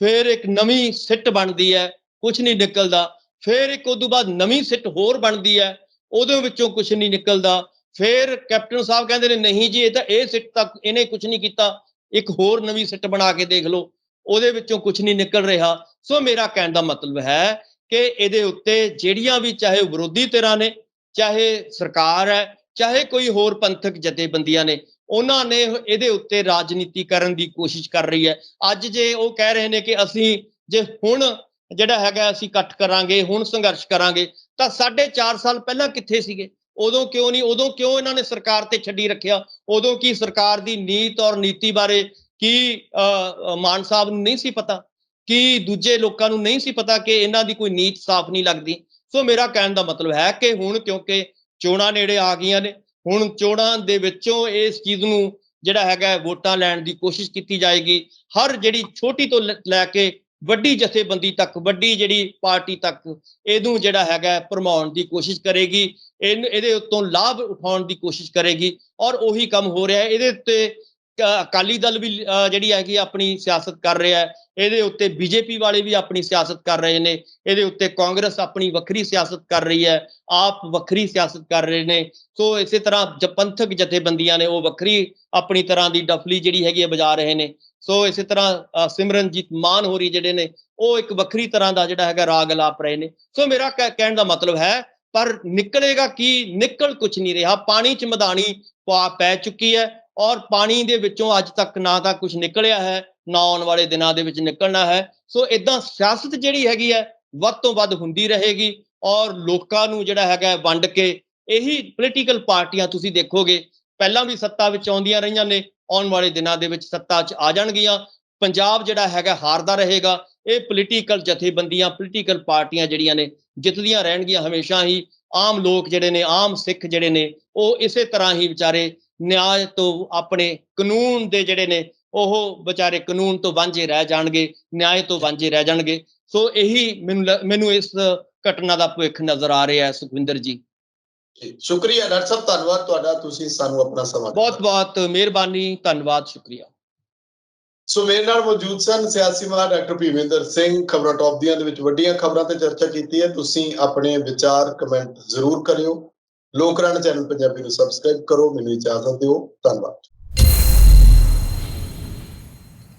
ਫਿਰ ਇੱਕ ਨਵੀਂ ਸਿੱਟ ਬਣਦੀ ਹੈ, ਕੁਛ ਨਹੀਂ ਨਿਕਲਦਾ। ਫਿਰ ਇੱਕ ਉਦੋਂ ਬਾਅਦ ਨਵੀਂ ਸਿੱਟ ਹੋਰ ਬਣਦੀ ਹੈ, ਉਹਦੇ ਵਿੱਚੋਂ ਕੁਛ ਨਹੀਂ ਨਿਕਲਦਾ। ਫਿਰ ਕੈਪਟਨ ਸਾਹਿਬ ਕਹਿੰਦੇ ਨੇ ਨਹੀਂ ਜੀ, ਇਹ ਤਾਂ ਇਹ ਸਿੱਟ ਤੱਕ ਇਹਨੇ ਕੁਛ ਨਹੀਂ ਕੀਤਾ, ਇੱਕ ਹੋਰ ਨਵੀਂ ਸਿੱਟ ਬਣਾ ਕੇ ਦੇਖ ਲਓ, ਉਹਦੇ ਵਿੱਚੋਂ ਕੁਛ ਨਹੀਂ ਨਿਕਲ ਰਿਹਾ। ਸੋ ਮੇਰਾ ਕਹਿਣ ਦਾ ਮਤਲਬ ਹੈ ਕਿ ਇਹਦੇ ਉੱਤੇ ਜਿਹੜੀਆਂ ਵੀ ਚਾਹੇ ਵਿਰੋਧੀ ਧਿਰਾਂ ਨੇ, ਚਾਹੇ ਸਰਕਾਰ ਹੈ, ਚਾਹੇ ਕੋਈ ਹੋਰ ਪੰਥਕ ਜਥੇਬੰਦੀਆਂ ਨੇ, ਉਹਨਾਂ ਨੇ ਇਹਦੇ ਉੱਤੇ ਰਾਜਨੀਤੀ ਕਰਨ ਦੀ ਕੋਸ਼ਿਸ਼ ਕਰ ਰਹੀ ਹੈ। ਅੱਜ ਜੇ ਉਹ ਕਹਿ ਰਹੇ ਨੇ ਕਿ ਅਸੀਂ ਜੇ ਹੁਣ ਜਿਹੜਾ ਹੈਗਾ ਅਸੀਂ ਇਕੱਠ ਕਰਾਂਗੇ, ਹੁਣ ਸੰਘਰਸ਼ ਕਰਾਂਗੇ, ਤਾਂ 4.5 ਸਾਲ ਪਹਿਲਾਂ ਕਿੱਥੇ ਸੀਗੇ? ਉਦੋਂ ਕਿਉਂ ਨਹੀਂ? ਉਦੋਂ ਕਿਉਂ ਇਹਨਾਂ ਨੇ ਸਰਕਾਰ ਤੇ ਛੱਡੀ ਰੱਖਿਆ? ਉਦੋਂ ਕੀ ਸਰਕਾਰ ਦੀ ਨੀਤ ਔਰ ਨੀਤੀ ਬਾਰੇ ਕੀ ਮਾਨ ਸਾਹਿਬ ਨੂੰ ਨਹੀਂ ਸੀ ਪਤਾ? ਕੀ ਦੂਜੇ ਲੋਕਾਂ ਨੂੰ ਨਹੀਂ ਸੀ ਪਤਾ ਕਿ ਇਹਨਾਂ ਦੀ ਕੋਈ ਨੀਤ ਸਾਫ਼ ਨਹੀਂ ਲੱਗਦੀ? ਸੋ ਮੇਰਾ ਕਹਿਣ ਦਾ ਮਤਲਬ ਹੈ ਕਿ ਹੁਣ ਕਿਉਂਕਿ ਚੋਣਾਂ ਨੇੜੇ ਆ ਗਈਆਂ ਨੇ, ਹੁਣ ਚੋਣਾਂ ਦੇ ਵਿੱਚੋਂ ਇਸ ਚੀਜ਼ ਨੂੰ ਜਿਹੜਾ ਹੈਗਾ ਵੋਟਾਂ ਲੈਣ ਦੀ ਕੋਸ਼ਿਸ਼ ਕੀਤੀ ਜਾਏਗੀ। ਹਰ ਜਿਹੜੀ ਛੋਟੀ ਤੋਂ ਲੈ ਕੇ ਵੱਡੀ ਜਥੇਬੰਦੀ ਤੱਕ, ਵੱਡੀ ਜਿਹੜੀ ਪਾਰਟੀ ਤੱਕ ਇਹਨੂੰ ਜਿਹੜਾ ਹੈਗਾ ਭਰਮਾਉਣ ਦੀ ਕੋਸ਼ਿਸ਼ ਕਰੇਗੀ, ਇਹਦੇ ਉੱਤੋਂ ਲਾਭ ਉਠਾਉਣ ਦੀ ਕੋਸ਼ਿਸ਼ ਕਰੇਗੀ, ਔਰ ਉਹੀ ਕੰਮ ਹੋ ਰਿਹਾ ਹੈ। ਇਹਦੇ ਉੱਤੇ ਅਕਾਲੀ ਦਲ ਵੀ ਜਿਹੜੀ ਹੈਗੀ ਆਪਣੀ ਸਿਆਸਤ ਕਰ ਰਿਹਾ ਹੈ, ਇਹਦੇ ਉੱਤੇ ਬੀਜੇਪੀ ਵਾਲੇ ਵੀ ਆਪਣੀ ਸਿਆਸਤ ਕਰ ਰਹੇ ਨੇ, ਇਹਦੇ ਉੱਤੇ ਕਾਂਗਰਸ ਆਪਣੀ ਵੱਖਰੀ ਸਿਆਸਤ ਕਰ ਰਹੀ ਹੈ, ਆਪ ਵੱਖਰੀ ਸਿਆਸਤ ਕਰ ਰਹੇ ਨੇ। ਸੋ ਇਸੇ ਤਰ੍ਹਾਂ ਪੰਥਕ ਜਥੇਬੰਦੀਆਂ ਨੇ ਉਹ ਵੱਖਰੀ ਆਪਣੀ ਤਰ੍ਹਾਂ ਦੀ ਡਫਲੀ ਜਿਹੜੀ ਹੈਗੀ ਹੈ ਵਜਾ ਰਹੇ ਨੇ। ਸੋ ਇਸੇ ਤਰ੍ਹਾਂ ਸਿਮਰਨਜੀਤ ਮਾਨ ਹੋਰੀ ਜਿਹੜੇ ਨੇ ਉਹ ਇੱਕ ਵੱਖਰੀ ਤਰ੍ਹਾਂ ਦਾ ਜਿਹੜਾ ਹੈਗਾ ਰਾਗ ਅਲਾਪ ਰਹੇ ਨੇ। ਸੋ ਮੇਰਾ ਕਹਿਣ ਦਾ ਮਤਲਬ ਹੈ, ਪਰ ਨਿਕਲੇਗਾ ਕੀ? ਨਿਕਲ ਕੁਛ ਨਹੀਂ ਰਿਹਾ। ਪਾਣੀ ਚ ਮਧਾਣੀ ਪੈ ਚੁੱਕੀ ਹੈ, ਔਰ ਪਾਣੀ ਦੇ ਵਿੱਚੋਂ ਅੱਜ ਤੱਕ ਨਾ ਤਾਂ ਕੁਝ ਨਿਕਲਿਆ ਹੈ, ਨਾ ਆਉਣ ਵਾਲੇ ਦਿਨਾਂ ਦੇ ਵਿੱਚ ਨਿਕਲਣਾ ਹੈ। ਸੋ ਇਦਾਂ ਸਿਆਸਤ ਜਿਹੜੀ ਹੈਗੀ ਹੈ ਵੱਧ ਤੋਂ ਵੱਧ ਹੁੰਦੀ ਰਹੇਗੀ, ਔਰ ਲੋਕਾਂ ਨੂੰ ਜਿਹੜਾ ਹੈਗਾ ਵੰਡ ਕੇ ਇਹੀ ਪੋਲੀਟੀਕਲ ਪਾਰਟੀਆਂ ਤੁਸੀਂ ਦੇਖੋਗੇ ਪਹਿਲਾਂ ਵੀ ਸੱਤਾ ਵਿੱਚ ਆਉਂਦੀਆਂ ਰਹੀਆਂ ਨੇ, ਆਉਣ ਵਾਲੇ ਦਿਨਾਂ ਦੇ ਵਿੱਚ ਸੱਤਾ 'ਚ ਆ ਜਾਣਗੀਆਂ। ਪੰਜਾਬ ਜਿਹੜਾ ਹੈਗਾ ਹਾਰਦਾ ਰਹੇਗਾ। ਇਹ ਪੋਲੀਟੀਕਲ ਜਥੇਬੰਦੀਆਂ, ਪੋਲੀਟੀਕਲ ਪਾਰਟੀਆਂ ਜਿਹੜੀਆਂ ਨੇ ਜਿੱਤਦੀਆਂ ਰਹਿਣਗੀਆਂ ਹਮੇਸ਼ਾ ਹੀ। ਆਮ ਲੋਕ ਜਿਹੜੇ ਨੇ, ਆਮ ਸਿੱਖ ਜਿਹੜੇ ਨੇ, ਉਹ ਇਸੇ ਤਰ੍ਹਾਂ ਹੀ ਵਿਚਾਰੇ ਨਿਆਂ ਤੋਂ, ਆਪਣੇ ਕਾਨੂੰਨ ਦੇ ਜਿਹੜੇ ਨੇ ਉਹ ਵਿਚਾਰੇ ਕਾਨੂੰਨ ਤੋਂ ਵਾਂਝੇ ਰਹਿ ਜਾਣਗੇ, ਨਿਆਂ ਤੋਂ ਵਾਂਝੇ ਰਹਿ ਜਾਣਗੇ। ਸੋ ਇਹੀ ਮੈਨੂੰ ਇਸ ਘਟਨਾ ਦਾ ਭਵਿੱਖ ਨਜ਼ਰ ਆ ਰਿਹਾ ਹੈ ਸੁਖਵਿੰਦਰ ਜੀ। ਸ਼ੁਕਰੀਆ ਡਾਕਟਰ ਸਾਹਿਬ, ਧੰਨਵਾਦ ਤੁਹਾਡਾ, ਤੁਸੀਂ ਸਾਨੂੰ ਆਪਣਾ ਸਮਾਂ ਦਿੱਤਾ। ਬਹੁਤ ਬਹੁਤ ਮਿਹਰਬਾਨੀ, ਧੰਨਵਾਦ, ਸ਼ੁਕਰੀਆ। ਸੋ ਮੇਰੇ ਨਾਲ ਮੌਜੂਦ ਸਨ ਸਿਆਸੀ ਮਾਹਰ ਡਾਕਟਰ ਭੀਮਿੰਦਰ ਸਿੰਘ। ਖਬਰਾਂ ਟੌਪ ਦੀਆਂ ਦੇ ਵਿੱਚ ਵੱਡੀਆਂ ਖਬਰਾਂ ਤੇ ਚਰਚਾ ਕੀਤੀ ਹੈ। ਤੁਸੀਂ ਆਪਣੇ ਵਿਚਾਰ ਕਮੈਂਟ ਜ਼ਰੂਰ ਕਰਿਓ। ਲੋਕ ਰਾਣਾ ਚੈਨਲ ਪੰਜਾਬੀ ਨੂੰ ਸਬਸਕ੍ਰਾਈਬ ਕਰੋ। ਮੈਨੂੰ ਇਜਾਜ਼ਤ ਦਿਓ। ਧੰਨਵਾਦ।